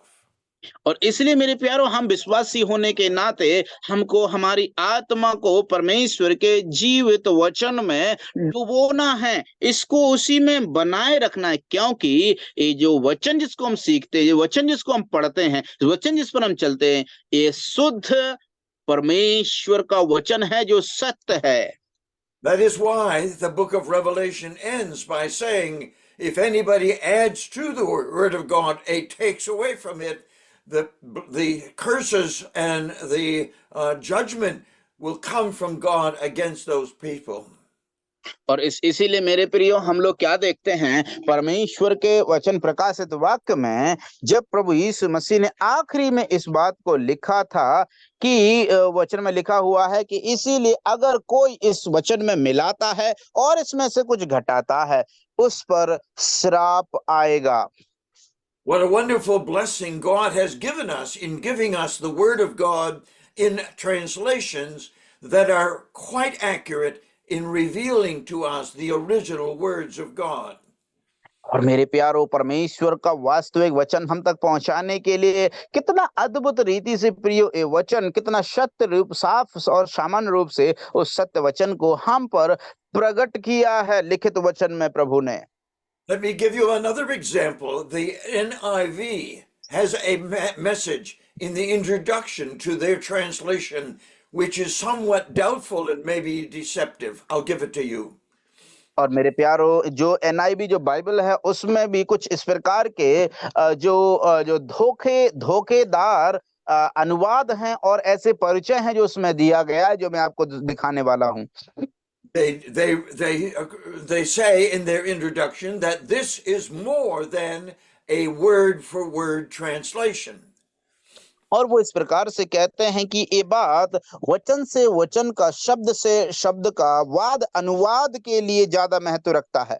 और इसलिए मेरे प्यारों, हम विश्वासी होने के नाते हमको हमारी आत्मा को परमेश्वर के जीवित वचन में डुबोना है, इसको उसी में बनाए रखना है, क्योंकि ये जो वचन जिसको हम सीखते हैं, ये वचन जिसको हम पढ़ते हैं, वचन जिस पर हम चलते हैं, ये शुद्ध परमेश्वर का वचन है जो सत्य है। That is why the book of Revelation ends by saying, if anybody adds to the Word of God, it takes away from it, the curses and the judgment will come from God against those people. और इसीलिए मेरे प्रियो, हम लोग क्या देखते हैं परमेश्वर के वचन प्रकाशित वाक्य में, जब प्रभु यीशु मसीह ने आखिरी में इस बात को लिखा था कि वचन में लिखा हुआ है कि इसीलिए अगर कोई इस वचन में मिलाता है और इसमें से कुछ घटाता है उस पर श्राप आएगा। What a wonderful blessing God has given us in giving us the Word of God in translations that are quite accurate in revealing to us the original words of God. और मेरे प्यारो, परमेश्वर का वास्तविक वचन हम तक पहुंचाने के लिए कितना अद्भुत रीति से प्रियो ये वचन कितना सत्य रूप, साफ और सामान्य रूप से उस सत्य वचन को हम पर प्रकट किया है लिखित वचन में प्रभु ने। Let me give you another example. The NIV has a message in the introduction to their translation, which is somewhat doubtful and maybe deceptive. I'll give it to you. और मेरे प्यारो, जो NIV जो बाइबल है उसमें भी कुछ इस प्रकार के जो धोखेदार अनुवाद हैं और ऐसे परिचय हैं जो उसमें दिया गया है, जो मैं आपको दिखाने वाला हूं। They say in their introduction that this is more than a word for word translation. और वो इस प्रकार से कहते हैं कि ये बात वचन से वचन का, शब्द से शब्द का वाद अनुवाद के लिए ज्यादा महत्व रखता है।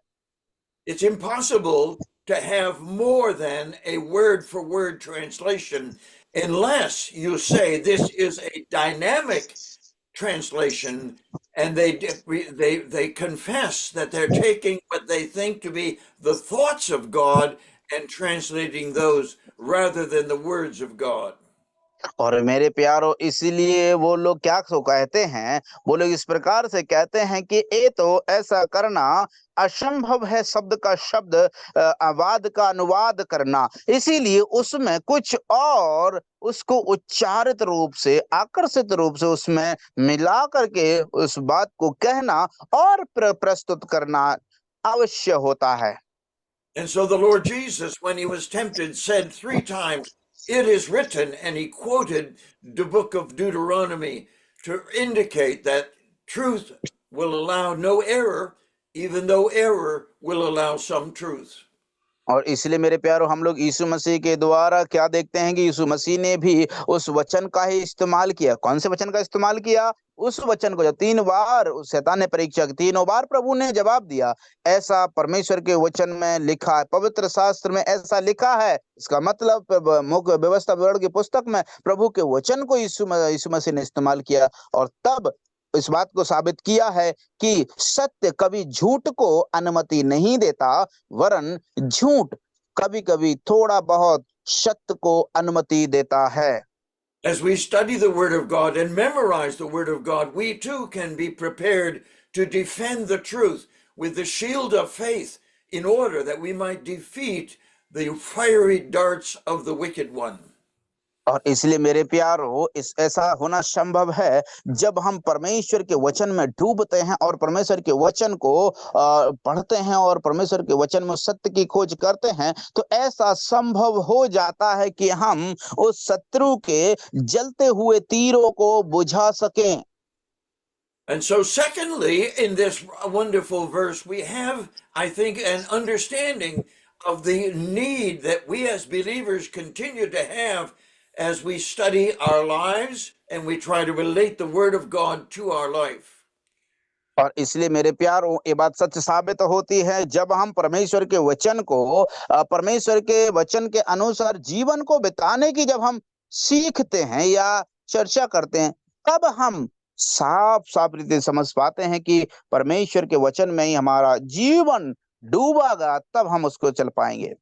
It's impossible to have more than a word for word translation unless you say this is a dynamic translation, and they confess that they're taking what they think to be the thoughts of God and translating those rather than the words of God. और मेरे प्यारो, इसीलिए वो लोग क्या कहते हैं, वो लोग इस प्रकार से कहते हैं कि ये तो ऐसा करना असंभव है, शब्द का शब्द वाद का अनुवाद करना, इसीलिए उसमें कुछ और उसको उच्चारित रूप से, आकर्षित रूप से उसमें मिला करके उस बात को कहना और प्रस्तुत करना अवश्य होता है। And so the Lord Jesus, when he was tempted, said 3 times, "It is written," and he quoted the book of Deuteronomy to indicate that truth will allow no error, even though error will allow some truth. और इसलिए मेरे प्यारो, हम लोग यीशु मसीह के द्वारा क्या देखते हैं कि यीशु मसीह ने भी उस वचन का ही इस्तेमाल किया। कौन से वचन का इस्तेमाल किया? उस वचन को जो 3 बार शैतान ने परीक्षा की, 3 बार प्रभु ने जवाब दिया। ऐसा परमेश्वर के वचन में लिखा है, पवित्र शास्त्र में ऐसा लिखा है। इसका मतलब मुख्य व्यवस्था विवरण की पुस्तक में प्रभु के वचन को यीशु मसीह ने इस्तेमाल किया, और तब इस बात को साबित किया है कि सत्य कभी झूठ को अनुमति नहीं देता, वरन झूठ कभी कभी थोड़ा बहुत सत्य को अनुमति देता है। As we study the Word of God and memorize the Word of God, we too can be prepared to defend the truth with the shield of faith in order that we might defeat the fiery darts of the wicked one. और इसलिए मेरे प्यारो, ऐसा होना संभव है जब हम परमेश्वर के वचन में डूबते हैं और परमेश्वर के वचन को पढ़ते हैं और परमेश्वर के वचन में सत्य की खोज करते हैं, तो ऐसा संभव हो जाता है कि हम उस शत्रु के जलते हुए तीरों को बुझा सकें। And so secondly, in this wonderful verse, we have, I think, an understanding of the need that we as believers continue to have as we study our lives and we try to relate the Word of God to our life. और इसलिए मेरे प्यारों, ये बात सच साबित होती है जब हम परमेश्वर के वचन को, परमेश्वर के वचन के अनुसार जीवन को बिताने की जब हम सीखते हैं या चर्चा करते हैं, तब हम साफ रीति समझ पाते हैं कि परमेश्वर के वचन में ही हमारा जीवन डूबागा, तब हम उसको चल पाएंगे।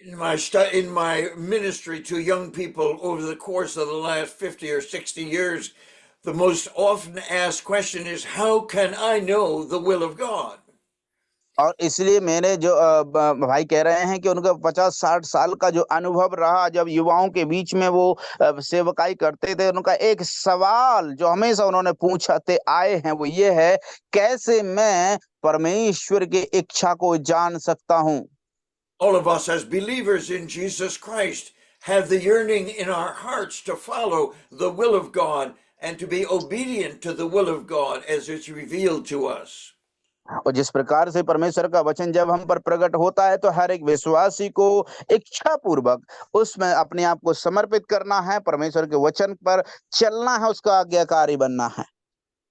In my ministry to young people over the course of the last 50 or 60 years, the most often asked question is, how can I know the will of God? और इसलिए मेरे जो भाई कह रहे हैं कि उनका 50-60 साल का जो अनुभव रहा, जब युवाओं के बीच में वो सेवकाई करते थे, उनका एक सवाल जो हमेशा उन्होंने पूछते आए हैं वो ये है, कैसे मैं परमेश्वर की इच्छा को जान सकता हूँ? All of us as believers in Jesus Christ have the yearning in our hearts to follow the will of God and to be obedient to the will of God as it's revealed to us. और जिस प्रकार से परमेश्वर का वचन जब हम पर प्रकट होता है, तो हर एक विश्वासी को इच्छा पूर्वक उसमें अपने आप को समर्पित करना है, परमेश्वर के वचन पर चलना है, उसका आज्ञाकारी बनना है।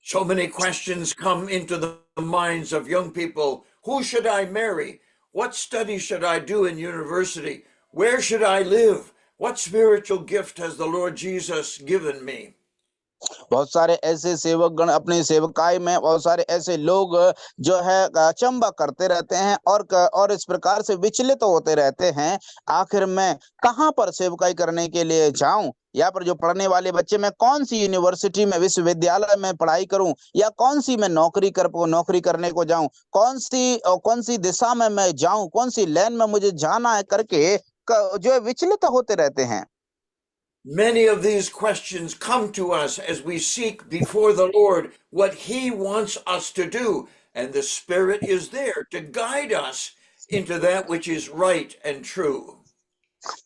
So many questions come into the minds of young people. Who should I marry? What study should I do in university? Where should I live? What spiritual gift has the Lord Jesus given me? बहुत सारे ऐसे सेवक गण अपने सेवकाई में, बहुत सारे ऐसे लोग जो है अचंबा करते रहते हैं और इस प्रकार से विचलित होते रहते हैं, आखिर मैं कहां पर सेवकाई करने के लिए जाऊं, या पर जो पढ़ने वाले बच्चे, मैं कौन सी यूनिवर्सिटी में, विश्वविद्यालय में पढ़ाई करूं, या कौन सी मैं नौकरी करने को जाऊं, कौन सी दिशा में मैं जाऊं, कौन सी लाइन में मुझे जाना है करके जो है विचलित होते रहते हैं। Many of these questions come to us as we seek before the Lord what He wants us to do, and the Spirit is there to guide us into that which is right and true.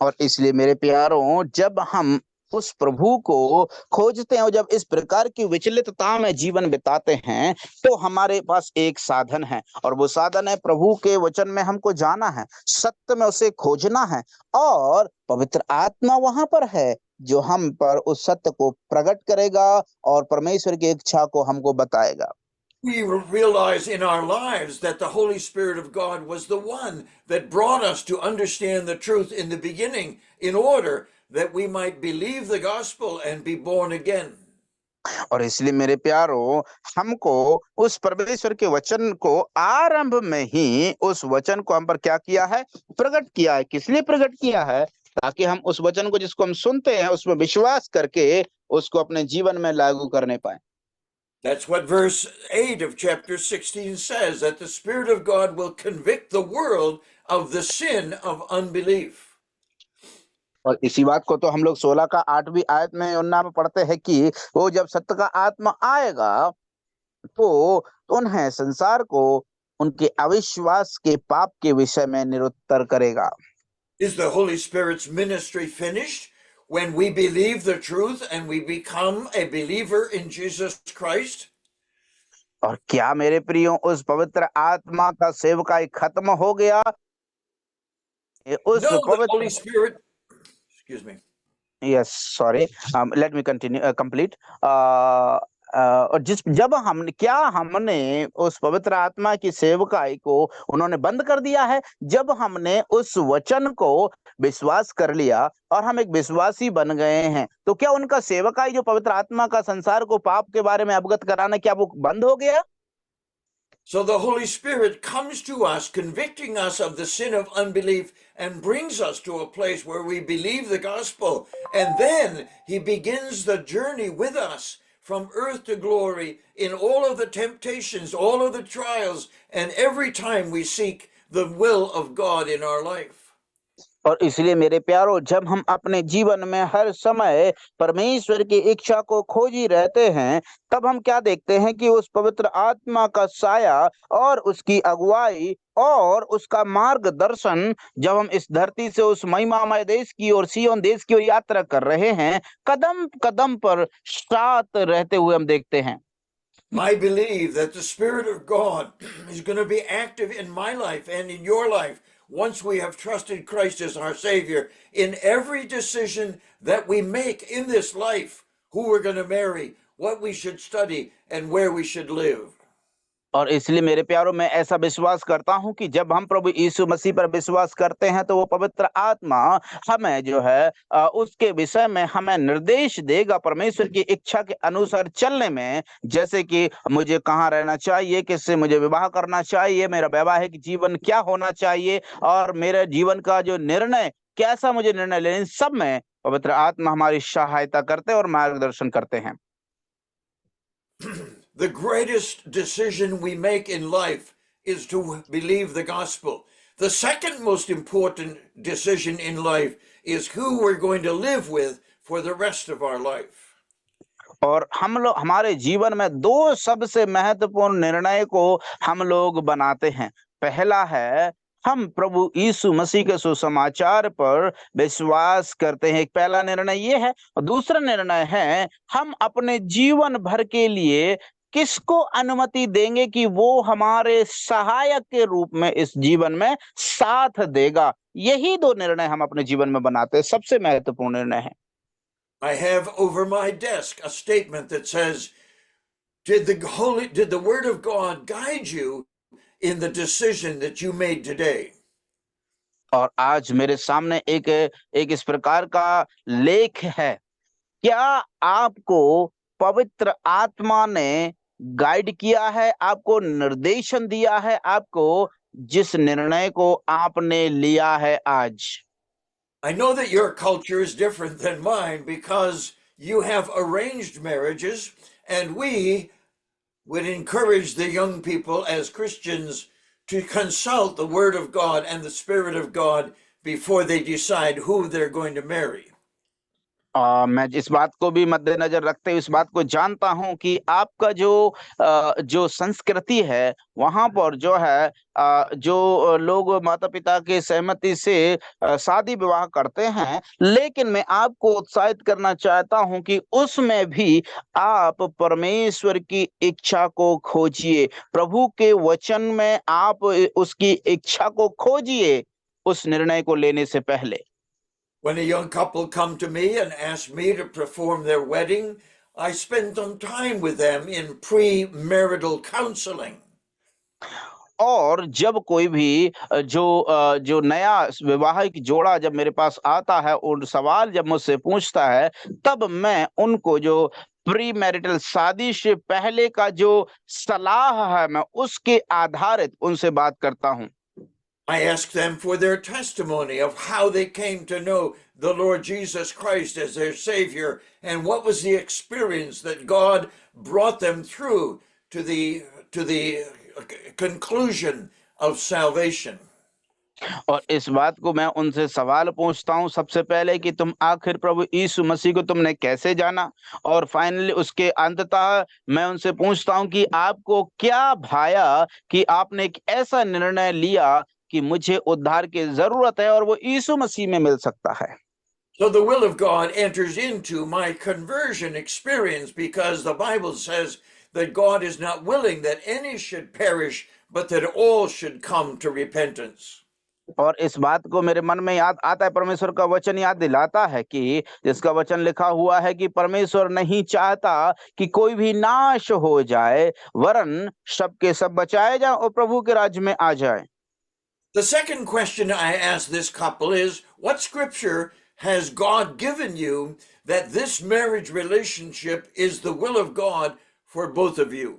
और इसलिए मेरे प्यारों, जब हम उस प्रभु को खोजते हैं और जब इस प्रकार की विचलितता में जीवन बिताते हैं, तो हमारे पास एक साधन है, और वो साधन है प्रभु के वचन में हमको जाना है, सत्य में उसे खोजना है, और पवित्र आत्मा वहां पर है जो हम पर उस सत्य को प्रकट करेगा और परमेश्वर की इच्छा को हमको बताएगा। We realize in our lives that the Holy Spirit of God was the one that brought us to understand the truth in the beginning in order that we might believe the gospel and be born again. और इसलिए मेरे प्यारों, हमको उस परमेश्वर के वचन को आरंभ में ही उस वचन को हम पर क्या किया है, प्रकट किया है। किस लिए प्रकट किया है? ताकि हम उस वचन को जिसको हम सुनते हैं उसमें विश्वास करके उसको अपने जीवन में लागू करने पाए। That's what verse 8 of chapter 16 says, that the Spirit of God will convict the world of the sin of unbelief. और इसी बात को तो हम लोग 16 का 8वीं आयत में यूहन्ना में पढ़ते हैं कि वो जब सत्य का आत्मा आएगा तो उन्हें संसार को उनके अविश्वास के पाप के विषय में निरुत्तर करेगा। Is the Holy Spirit's ministry finished when we believe the truth and we become a believer in Jesus Christ? और क्या मेरे प्रियो, उस पवित्र आत्मा का सेवकाई खत्म हो गया? उस No, the पवित्र Holy Spirit, excuse me. Yes, sorry. Let me continue, complete. और जब हमने उस पवित्र आत्मा की सेवकाई को उन्होंने बंद कर दिया है, जब हमने उस वचन को विश्वास कर लिया और हम एक विश्वासी बन गए हैं, तो क्या उनका सेवकाई जो पवित्र आत्मा का संसार को पाप के बारे में अवगत कराना, क्या वो बंद हो गया? So the Holy Spirit comes to us, convicting us of the sin of unbelief, and brings us to a place where we believe the gospel. And then He begins the journey with us from earth to glory in all of the temptations, all of the trials, and every time we seek the will of God in our life. और इसलिए मेरे प्यारों, जब हम अपने जीवन में हर समय परमेश्वर की इच्छा को खोजी रहते हैं, तब हम क्या देखते हैं कि उस पवित्र आत्मा का साया और उसकी अगुवाई और उसका मार्गदर्शन, जब हम इस धरती से उस महिमामय देश की ओर, सिय्योन देश की ओर यात्रा कर रहे हैं, कदम कदम पर साथ रहते हुए हम देखते हैं। I believe that the Spirit of God is going to be active in my life and in your life once we have trusted Christ as our Savior in every decision that we make in this life, who we're going to marry, what we should study, and where we should live. और इसलिए मेरे प्यारों, मैं ऐसा विश्वास करता हूं कि जब हम प्रभु यीशु मसीह पर विश्वास करते हैं तो वो पवित्र आत्मा हमें जो है उसके विषय में हमें निर्देश देगा परमेश्वर की इच्छा के अनुसार चलने में, जैसे कि मुझे कहाँ रहना चाहिए, किससे मुझे विवाह करना चाहिए, मेरा वैवाहिक जीवन क्या होना चाहिए, और मेरे जीवन का जो निर्णय कैसा मुझे निर्णय लेने, सब में पवित्र आत्मा हमारी सहायता करते हैं और मार्गदर्शन करते हैं। The greatest decision we make in life is to believe the gospel. The second most important decision in life is who we're going to live with for the rest of our life. और हम लोग हमारे जीवन में दो सबसे महत्वपूर्ण निर्णय को हम लोग बनाते हैं। पहला है, हम प्रभु यीशु मसीह के सुसमाचार पर विश्वास करते हैं, एक पहला निर्णय ये है। और दूसरा निर्णय है, हम अपने जीवन भर के लिए किसको अनुमति देंगे कि वो हमारे सहायक के रूप में इस जीवन में साथ देगा। यही दो निर्णय हम अपने जीवन में बनाते हैं, सबसे महत्वपूर्ण निर्णय है। I have over my desk a statement that says, did the Word of God guide you in the decision that you made today? और आज मेरे सामने एक इस प्रकार का लेख है, क्या आपको पवित्र आत्मा ने गाइड किया है, आपको निर्देशन दिया है, आपको जिस निर्णय को आपने लिया है आज? I know that your culture is different than mine because you have arranged marriages, and we would encourage the young people as Christians to consult the Word of God and the Spirit of God before they decide who they're going to marry. मैं इस बात को भी मद्देनजर रखते हुए इस बात को जानता हूं कि आपका जो संस्कृति है वहां पर जो है जो लोग माता पिता के सहमति से शादी विवाह करते हैं, लेकिन मैं आपको उत्साहित करना चाहता हूं कि उसमें भी आप परमेश्वर की इच्छा को खोजिए, प्रभु के वचन में आप उसकी इच्छा को खोजिए उस निर्णय को लेने से पहले। When a young couple come to me and ask me to perform their wedding, I spend some time with them in pre-marital counseling. और जब कोई भी जो नया वैवाहिक जोड़ा जब मेरे पास आता है और सवाल जब मुझसे पूछता है, तब मैं उनको जो प्री मैरिटल शादी से पहले का जो सलाह है मैं उसके आधारित उनसे बात करता हूं। I ask them for their testimony of how they came to know the Lord Jesus Christ as their Savior and what was the experience that God brought them through to the conclusion of salvation. और इस बात को मैं उनसे सवाल पूछता हूं सबसे पहले कि तुम आखिर प्रभु यीशु मसीह को तुमने कैसे जाना, और फाइनली उसके अंततः मैं उनसे पूछता हूं कि आपको क्या भाया कि आपने एक ऐसा निर्णय लिया कि मुझे उद्धार की जरूरत है और वो यीशु मसीह में मिल सकता है। So the will of God enters into my conversion experience because the Bible says that God is not willing that any should perish, but that all should come to repentance. और इस बात को मेरे मन में याद आता है, परमेश्वर का वचन याद दिलाता है कि जिसका वचन लिखा हुआ है कि परमेश्वर नहीं चाहता कि कोई भी नाश हो जाए, वरन सबके सब बचाए जाएं और प्रभु के राज्य में आ जाएं। The second question I ask this couple is, what scripture has God given you that this marriage relationship is the will of God for both of you?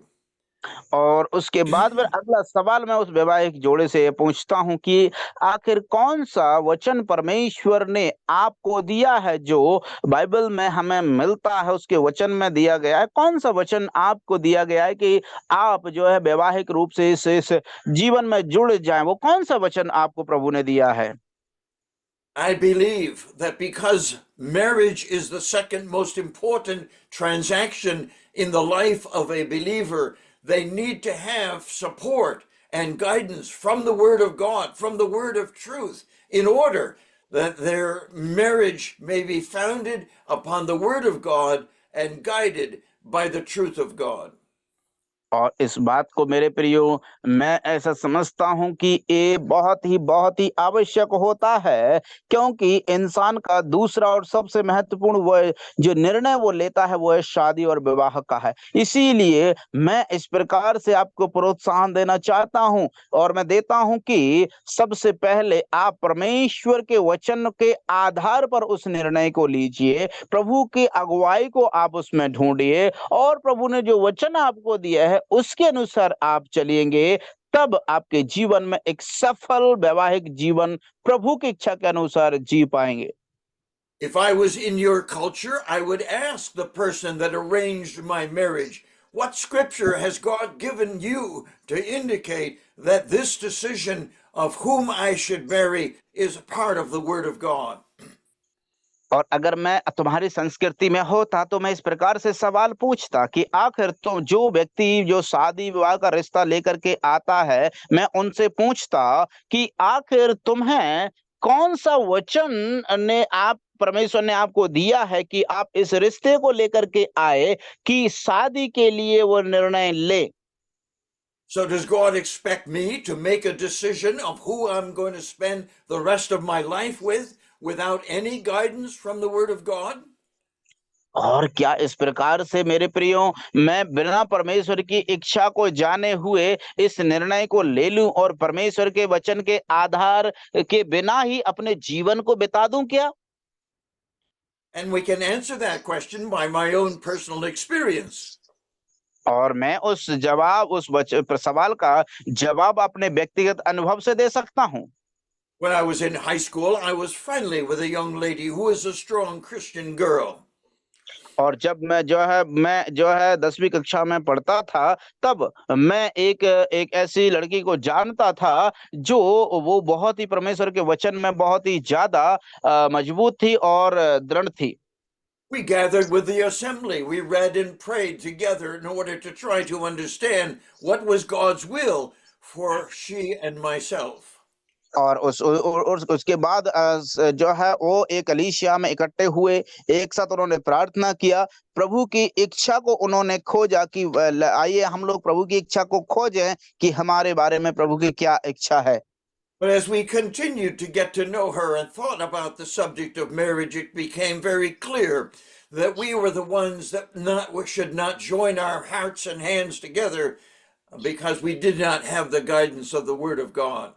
और उसके बाद में अगला सवाल मैं उस वैवाहिक जोड़े से पूछता हूं कि आखिर कौन सा वचन परमेश्वर ने आपको दिया है, जो बाइबल में हमें मिलता है उसके वचन में दिया गया है, कौन सा वचन आपको दिया गया है कि आप जो है वैवाहिक रूप से इस जीवन में जुड़ जाएं, वो कौन सा वचन आपको प्रभु ने दिया है? I believe that because marriage is the second most important transaction in the life of a believer, they need to have support and guidance from the Word of God, from the Word of truth, in order that their marriage may be founded upon the Word of God and guided by the truth of God. और इस बात को मेरे प्रियो मैं ऐसा समझता हूं कि ये बहुत ही आवश्यक होता है, क्योंकि इंसान का दूसरा और सबसे महत्वपूर्ण वह जो निर्णय वो लेता है वो है शादी और विवाह का है। इसीलिए मैं इस प्रकार से आपको प्रोत्साहन देना चाहता हूं और मैं देता हूं कि सबसे पहले आप परमेश्वर के वचन के आधार पर उस निर्णय को लीजिए, प्रभु की अगुवाई को आप उसमें ढूंढिए और प्रभु ने जो वचन आपको दिया है उसके अनुसार आप चलेंगे, तब आपके जीवन में एक सफल वैवाहिक जीवन प्रभु की इच्छा के अनुसार जी पाएंगे। If I was in your culture, I would ask the person that arranged my marriage, what scripture has God given you to indicate that this decision of whom I should marry is part of the Word of God? और अगर मैं तुम्हारी संस्कृति में होता तो मैं इस प्रकार से सवाल पूछता कि आखिर तो जो व्यक्ति जो शादी विवाह का रिश्ता लेकर के आता है, मैं उनसे पूछता कि आखिर तुम्हें कौन सा वचन ने आप परमेश्वर ने आपको दिया है कि आप इस रिश्ते को लेकर के आए कि शादी के लिए वो निर्णय ले। So does God expect me to make a decision of who I'm going to spend the rest of my life with without any guidance from the Word of God? और क्या इस प्रकार से मेरे प्रियो मैं बिना परमेश्वर की इच्छा को जाने हुए इस निर्णय को ले लूं और परमेश्वर के वचन के आधार के बिना ही अपने जीवन को बिता दूं क्या? And we can answer that question by my own personal experience. और मैं उस सवाल का जवाब अपने व्यक्तिगत अनुभव से दे सकता हूं। When I was in high school, I was friendly with a young lady who was a strong Christian girl. और जब मैं 10वीं कक्षा में पढ़ता था, तब मैं एक ऐसी लड़की को जानता था जो वो बहुत ही परमेश्वर के वचन में बहुत ही ज्यादा मजबूत थी और दृढ़ थी। We gathered with the assembly. We read and prayed together in order to try to understand what was God's will for she and myself. और उसके बाद जो है वो एक कलीसिया में इकट्ठे हुए, एक साथ उन्होंने प्रार्थना किया, प्रभु की इच्छा को उन्होंने खोजा कि आइए हम लोग प्रभु की इच्छा को खोजें कि हमारे बारे में प्रभु की क्या इच्छा है। But as we continued to get to know her and thought about the subject of marriage, it became very clear that we were the ones that should not join our hearts and hands together because we did not have the guidance of the Word of God.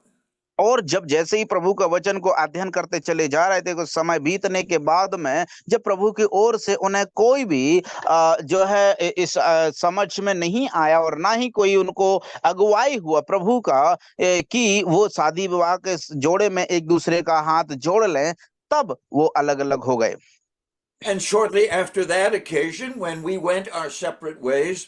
और जब जैसे ही प्रभु का वचन को अध्ययन करते चले जा रहे थे, कुछ समय बीतने के बाद में जब प्रभु की ओर से उन्हें कोई भी जो है इस समझ में नहीं आया और ना ही कोई उनको अगुवाई हुआ प्रभु का कि वो शादी विवाह के जोड़े में एक दूसरे का हाथ जोड़ लें, तब वो अलग अलग हो गए। And shortly after that occasion, when we went our separate ways,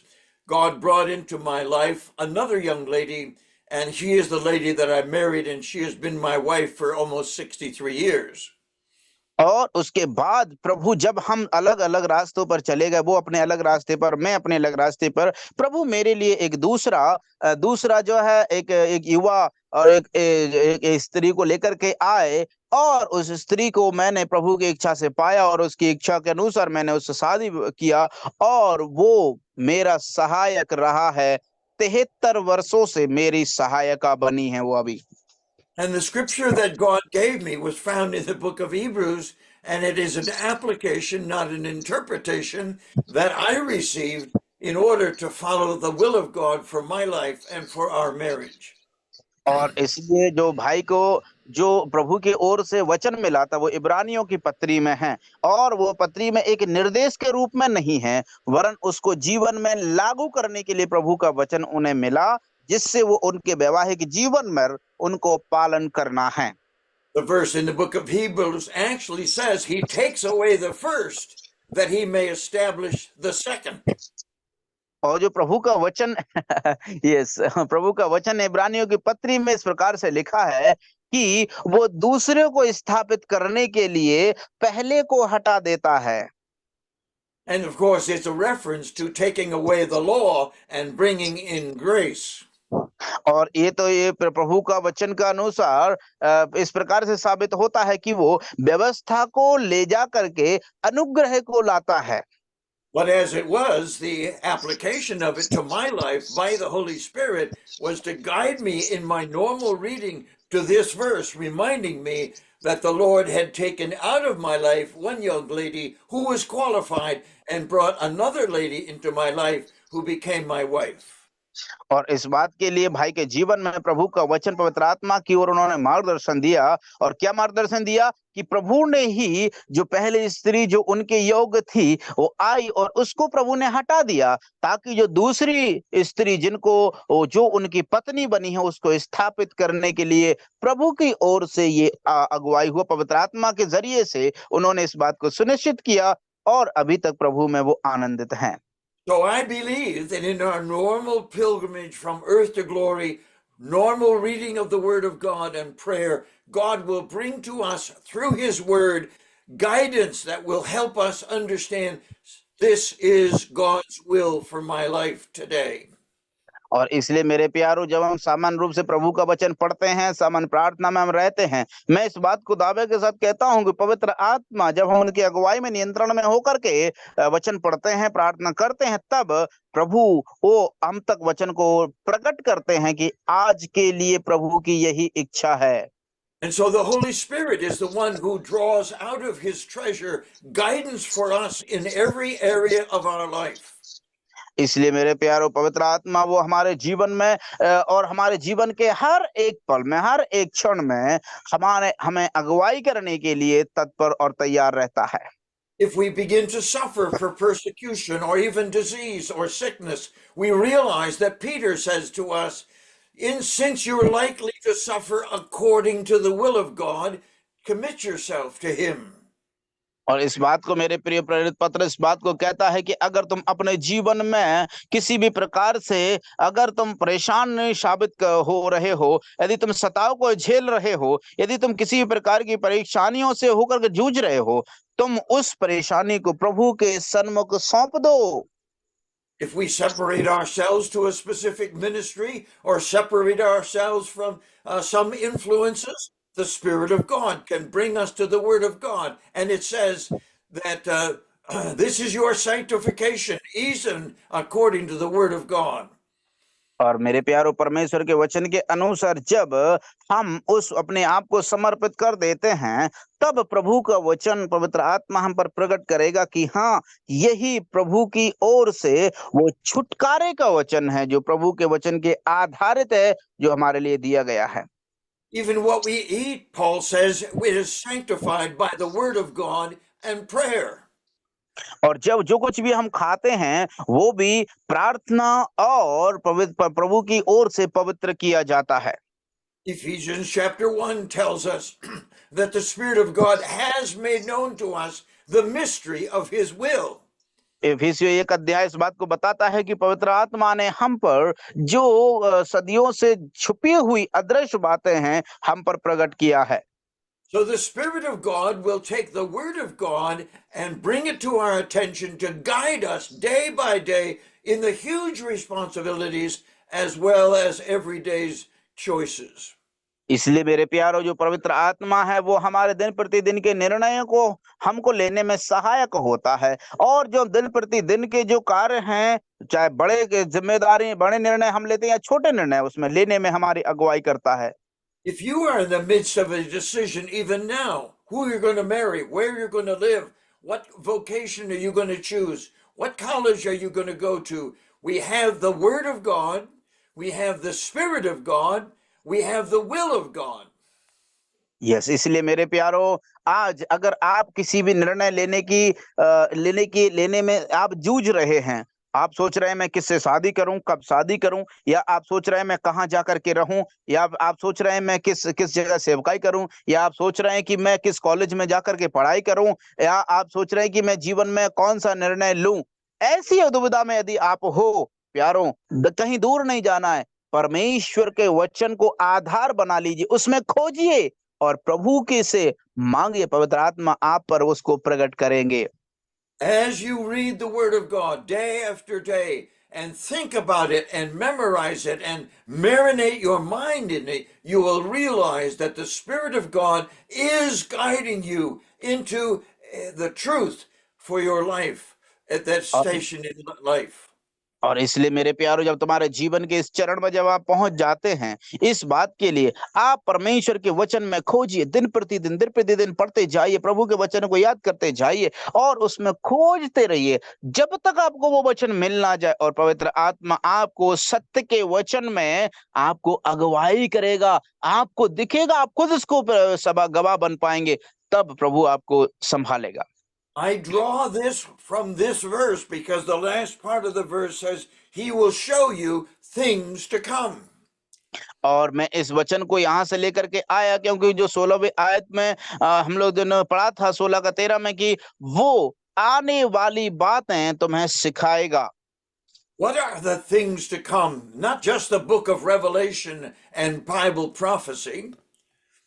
God brought into my life another young lady, and she is the lady that I married, and she has been my wife for almost 63 years. और उसके बाद प्रभु जब हम अलग अलग रास्तों पर चले गए, वो अपने अलग रास्ते पर, मैं अपने अलग रास्ते पर, प्रभु मेरे लिए एक दूसरा जो है एक युवा और एक स्त्री को लेकर के आए, और उस स्त्री को मैंने प्रभु की इच्छा से पाया और उसकी इच्छा के अनुसार मैंने उससे शादी किया, और वो मेरा सहायक रहा है। 73 वर्षों से मेरी सहायिका बनी है वो अभी। And the scripture that God gave me was found in the book of Hebrews, and it is an application, not an interpretation, that I received in order to follow the will of God for my life and for our marriage. और इसलिए जो भाई को जो प्रभु की ओर से वचन मिला था वो इब्रानियों की पत्री में है, और वो पत्री में एक निर्देश के रूप में नहीं है, वरन उसको जीवन में लागू करने के लिए प्रभु का वचन उन्हें मिला, जिससे वो उनके वैवाहिक जीवन में उनको पालन करना है। The verse in the book of Hebrews actually says he takes away the first that he may establish the second. और जो प्रभु का वचन प्रभु का वचन इब्रानियों की पत्री में इस प्रकार से लिखा है कि वो दूसरे को स्थापित करने के लिए पहले को हटा देता है। And of course it's a reference to taking away the law and bringing in grace. और ये प्रभु का वचन का अनुसार इस प्रकार से साबित होता है कि वो व्यवस्था को ले जा करके अनुग्रह को लाता है। But as it was, the application of it to my life by the Holy Spirit was to guide me in my normal reading to this verse, reminding me that the Lord had taken out of my life one young lady who was qualified and brought another lady into my life who became my wife. और इस बात के लिए भाई के जीवन में प्रभु का वचन पवित्र आत्मा की ओर उन्होंने मार्गदर्शन दिया, और क्या मार्गदर्शन दिया कि प्रभु ने ही जो पहली स्त्री जो उनके योग्य थी वो आई और उसको प्रभु ने हटा दिया, ताकि जो दूसरी स्त्री जिनको जो उनकी पत्नी बनी है उसको स्थापित करने के लिए प्रभु की ओर से ये अगुवाई हुआ, पवित्र आत्मा के जरिए से उन्होंने इस बात को सुनिश्चित किया, और अभी तक प्रभु में वो आनंदित हैं। So I believe that in our normal pilgrimage from earth to glory, normal reading of the Word of God and prayer, God will bring to us through His Word guidance that will help us understand this is God's will for my life today. और इसलिए मेरे प्यारों, जब हम सामान्य रूप से प्रभु का वचन पढ़ते हैं, सामान्य प्रार्थना में हम रहते हैं, मैं इस बात को दावे के साथ कहता हूं कि पवित्र आत्मा जब हम उनकी अगुवाई में नियंत्रण में होकर के वचन पढ़ते हैं, प्रार्थना करते हैं, तब प्रभु वो हम तक वचन को प्रकट करते हैं कि आज के लिए प्रभु की यही इच्छा है। And so the Holy Spirit is the one who draws out of His treasure guidance for us in every area of our life. इसलिए मेरे प्यारों, पवित्र आत्मा वो हमारे जीवन में और हमारे जीवन के हर एक पल में, हर एक क्षण में हमें अगुवाई करने के लिए तत्पर और तैयार रहता है। If we begin to suffer for persecution or even disease or sickness, we realize that Peter says to us, since you're likely to suffer according to the will of God, commit yourself to Him. और इस बात को मेरे प्रिय प्रेरित पत्र इस बात को कहता है कि अगर तुम अपने जीवन में किसी भी प्रकार से अगर तुम परेशान नहीं साबित हो रहे हो, यदि तुम सताव को झेल रहे हो, यदि तुम किसी भी प्रकार की परेशानियों से होकर के जूझ रहे हो, तुम उस परेशानी को प्रभु के सन्मुख सौंप दो। If we separate ourselves to a specific ministry or separate ourselves from some influences, the Spirit of God can bring us to the Word of God. And it says that this is your sanctification, even according to the Word of God. और मेरे प्यारो परमेश्वर के वचन के अनुसार जब हम उस अपने आप को समर्पित कर देते हैं, तब प्रभु का वचन पवित्र आत्मा हम पर प्रकट करेगा कि हाँ, यही प्रभु की ओर से वो छुटकारे का वचन है, जो प्रभु के वचन के आधारित है, जो हमारे लिए दिया गया है। Even what we eat, Paul says, it is sanctified by the Word of God and prayer. और जब जो कुछ भी हम खाते हैं वो भी प्रार्थना और प्रभु की ओर से पवित्र किया जाता है। Ephesians chapter 1 tells us that the Spirit of God has made known to us the mystery of His will. इफिसियों 1 अध्याय इस बात को बताता है कि पवित्र आत्मा ने हम पर जो सदियों से छुपी हुई अदृश्य बातें हैं हम पर प्रकट किया है। So the Spirit of God will take the Word of God and bring it to our attention to guide us day by day in the huge responsibilities as well as everyday's choices. इसलिए मेरे प्यारो, जो पवित्र आत्मा है वो हमारे दिन प्रतिदिन के निर्णयों को हमको लेने में सहायक होता है, और जो दिन प्रतिदिन के जो कार्य हैं, चाहे बड़े जिम्मेदारी बड़े निर्णय हम लेते हैं या छोटे निर्णय, उसमें लेने में हमारी अगुवाई करता है। If you are in the midst of a decision even now, who you're going to marry, where you're going to live, what vocation are you going to choose, what college are you going to go to, we have the Word of God, we have the Spirit of God, we have the will of God. Yes, इसलिए मेरे प्यारो, आज अगर आप किसी भी निर्णय लेने में आप जूझ रहे हैं, आप सोच रहे हैं मैं किससे शादी करूं, कब शादी करूं, या आप सोच रहे हैं मैं कहां जाकर के रहूं, या आप सोच रहे हैं मैं किस जगह सेवकाई करूं, या आप सोच रहे हैं कि मैं किस कॉलेज में जाकर के पढ़ाई करूं, या आप सोच रहे हैं कि मैं जीवन में कौन सा निर्णय लूं, ऐसी दुविधा में यदि आप हो प्यारो, कहीं दूर नहीं जाना है, परमेश्वर के वचन को आधार बना लीजिए, उसमें खोजिए और प्रभु के से मांगिए, पवित्र आत्मा आप पर उसको प्रकट करेंगे। As you read the Word of God day after day and think about it and memorize it and marinate your mind in it, you will realize that the Spirit of God is guiding you into the truth for your life at that station in life. और इसलिए मेरे प्यारो, जब तुम्हारे जीवन के इस चरण में जब आप पहुंच जाते हैं, इस बात के लिए आप परमेश्वर के वचन में खोजिए, दिन प्रतिदिन पढ़ते जाइए, प्रभु के वचन को याद करते जाइए और उसमें खोजते रहिए जब तक आपको वो वचन मिल ना जाए, और पवित्र आत्मा आपको सत्य के वचन में आपको अगुवाई करेगा, आपको दिखेगा, आप खुद उसको गवाह बन पाएंगे, तब प्रभु आपको संभालेगा। I draw this from this verse because the last part of the verse says, He will show you things to come. और मैं इस वचन को यहाँ से लेकर के आया क्योंकि जो 16वीं आयत में हम लोग ने पढ़ा था 16 का 13 में कि वो आने वाली बातें तुम्हें सिखाएगा। What are the things to come? Not just the book of Revelation and Bible prophecy.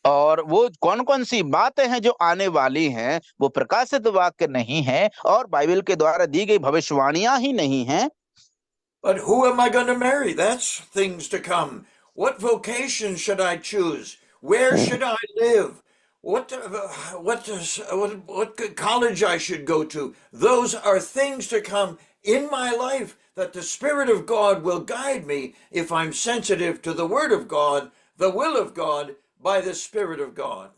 और वो कौन कौन सी बातें हैं जो आने वाली हैं, वो प्रकाशित वाक्य नहीं है और बाइबल के द्वारा दी गई भविष्यवाणियां ही नहीं हैं। But who am I going to marry? That's things to come. What vocation should I choose? Where should I live? What college I should go to? Those are things to come in my life that the Spirit of God will guide me if I'm sensitive to the Word of God, the will of God, by the Spirit of God.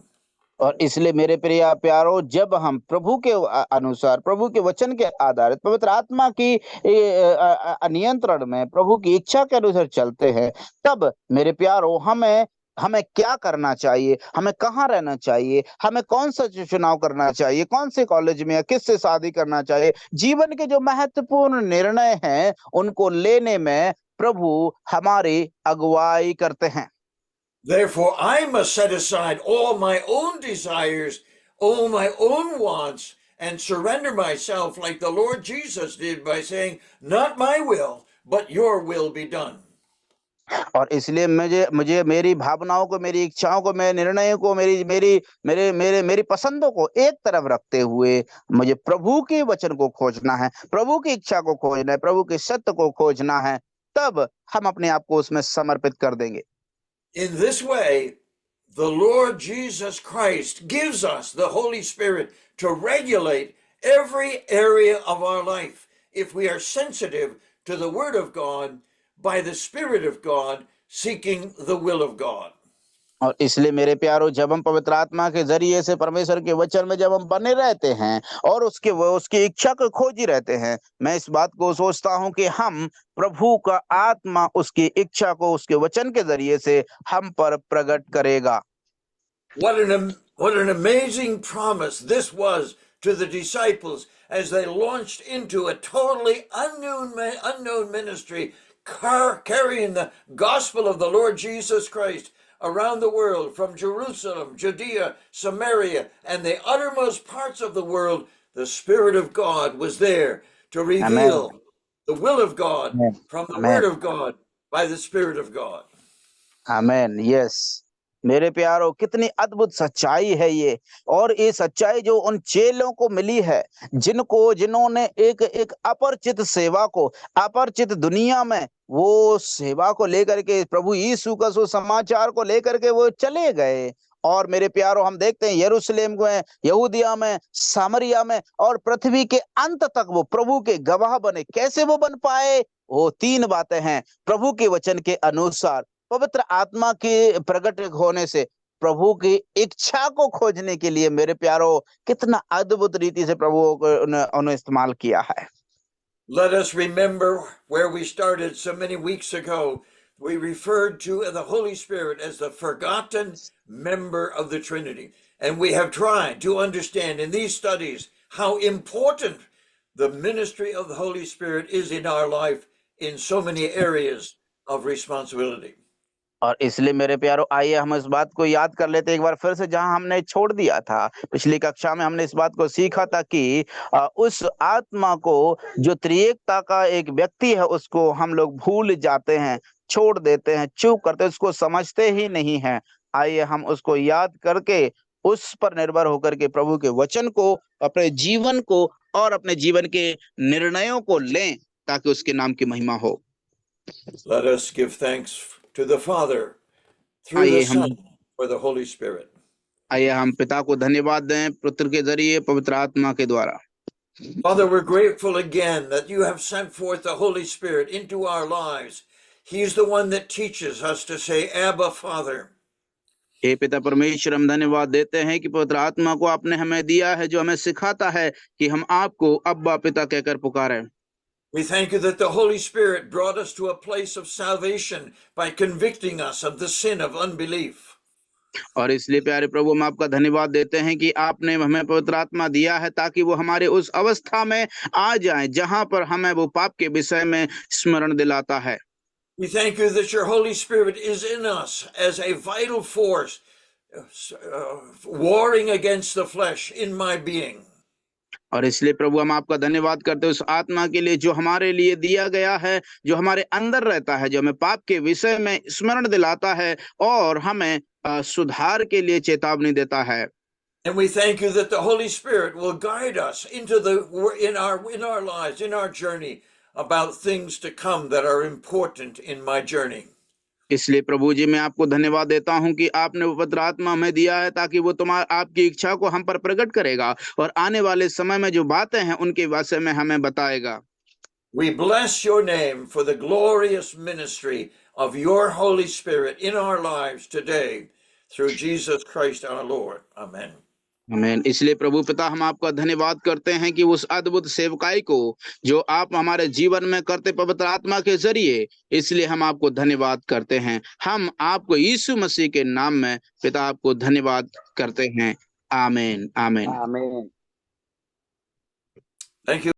और इसलिए मेरे प्रिय प्यारो, जब हम प्रभु के अनुसार, प्रभु के वचन के आधारित, पवित्र आत्मा की नियंत्रण में, प्रभु की इच्छा के अनुसार चलते हैं, तब मेरे प्यारो हमें क्या करना चाहिए, हमें कहाँ रहना चाहिए, हमें कौन सा चुनाव करना चाहिए, कौन से कॉलेज में या किससे शादी करना चाहिए, जीवन के जो महत्वपूर्ण निर्णय हैं उनको लेने में प्रभु हमारी अगुवाई करते हैं। Therefore, I must set aside all my own desires, all my own wants, and surrender myself like the Lord Jesus did by saying, not my will, but your will be done. और इसलिए मुझे मुझे मेरी भावनाओं को, मेरी इच्छाओं को, मेरे निर्णयों को, मेरी मेरी मेरे मेरे मेरी पसंदों को एक तरफ रखते हुए मुझे प्रभु के वचन को खोजना है, प्रभु की इच्छा को खोजना है, प्रभु के सत्य को खोजना है। तब हम अपने आप को उसमें समर्पित कर देंगे। In this way, the Lord Jesus Christ gives us the Holy Spirit to regulate every area of our life if we are sensitive to the Word of God by the Spirit of God, seeking the will of God. और इसलिए मेरे प्यारो, जब हम पवित्र आत्मा के जरिए से परमेश्वर के वचन में जब हम बने रहते हैं और उसकी इच्छा को खोजी रहते हैं, मैं इस बात को सोचता हूं कि हम प्रभु का आत्मा उसकी इच्छा को उसके वचन के जरिए से हम पर प्रकट करेगा। What an amazing promise this was to the disciples as they launched into a totally unknown ministry, carrying the gospel of the Lord Jesus Christ around the world, from Jerusalem, Judea, Samaria, and the uttermost parts of the world. The Spirit of God was there to reveal the will of God from the Word of God by the Spirit of God. Amen. Yes मेरे प्यारो, कितनी अद्भुत सच्चाई है ये। और ये सच्चाई जो उन चेलों को मिली है, जिन्होंने एक अपरिचित सेवा को, अपरिचित दुनिया में वो सेवा को लेकर के, प्रभु यीशु का सुसमाचार को लेकर के वो चले गए। और मेरे प्यारो, हम देखते हैं यरूशलेम में, यहूदिया में, सामरिया में और पृथ्वी के अंत तक वो प्रभु के गवाह बने। कैसे वो बन पाए? वो 3 बातें हैं। प्रभु के वचन के अनुसार, पवित्र आत्मा के प्रकट होने से, प्रभु की इच्छा को खोजने के लिए। मेरे प्यारो, कितना अद्भुत रीति से प्रभु उन्होंने इस्तेमाल किया है। Let us remember where we started so many weeks ago. We referred to the Holy Spirit as the forgotten member of the Trinity. And we have tried to understand in these studies how important the ministry of the Holy Spirit is in our life in so many areas of responsibility. और इसलिए मेरे प्यारो, आइए हम इस बात को याद कर लेते हैं एक बार फिर से, जहां हमने छोड़ दिया था। पिछली कक्षा में हमने इस बात को सीखा था कि उस आत्मा को, जो त्रिएकता का एक व्यक्ति है, उसको हम लोग भूल जाते हैं, छोड़ देते हैं, चूक करते हैं, उसको समझते ही नहीं हैं। आइए हम उसको याद करके, उस पर निर्भर होकर के प्रभु के वचन को, अपने जीवन को और अपने जीवन के निर्णयों को लें, ताकि उसके नाम की महिमा हो। Let us give thanks to the Father through the Son for the Holy Spirit. आइए हम पिता को धन्यवाद दें पुत्र के जरिए, पवित्र आत्मा के द्वारा। Father, we're grateful again that you have sent forth the Holy Spirit into our lives. He's the one that teaches us to say, Abba, Father. हे पिता परमेश्वर, हम धन्यवाद देते हैं कि पवित्र आत्मा को आपने हमें दिया है, जो हमें सिखाता है कि हम आपको अब्बा पिता कहकर पुकारें। We thank you that the Holy Spirit brought us to a place of salvation by convicting us of the sin of unbelief. और इसलिए प्यारे प्रभु, हम आपका धन्यवाद देते हैं कि आपने हमें पवित्र आत्मा दिया है, ताकि वो हमारे उस अवस्था में आ जाए जहां पर हमें वो पाप के विषय में स्मरण दिलाता है। We thank you that your Holy Spirit is in us as a vital force, warring against the flesh in my being. और इसलिए प्रभु, हम आपका धन्यवाद करते हैं उस आत्मा के लिए जो हमारे लिए दिया गया है, जो हमारे अंदर रहता है, जो हमें पाप के विषय में स्मरण दिलाता है और हमें सुधार के लिए चेतावनी देता है। And we thank you that the Holy Spirit will guide us into in our lives, in our journey, about things to come that are important in my journey. इसलिए प्रभु जी, मैं आपको धन्यवाद देता हूं कि आपने वो पवित्र आत्मा हमें दिया है, ताकि वो आपकी इच्छा को हम पर प्रकट करेगा और आने वाले समय में जो बातें हैं उनके विषय में हमें बताएगा। We bless your name for the glorious ministry of your Holy Spirit in our lives today through Jesus Christ our Lord. Amen. आमीन। इसलिए प्रभु पिता, हम आपका धन्यवाद करते हैं कि उस अद्भुत सेवकाई को जो आप हमारे जीवन में करते पवित्र आत्मा के जरिए, इसलिए हम आपको धन्यवाद करते हैं। हम आपको यीशु मसीह के नाम में पिता आपको धन्यवाद करते हैं। आमीन, आमीन, आमीन। Thank you.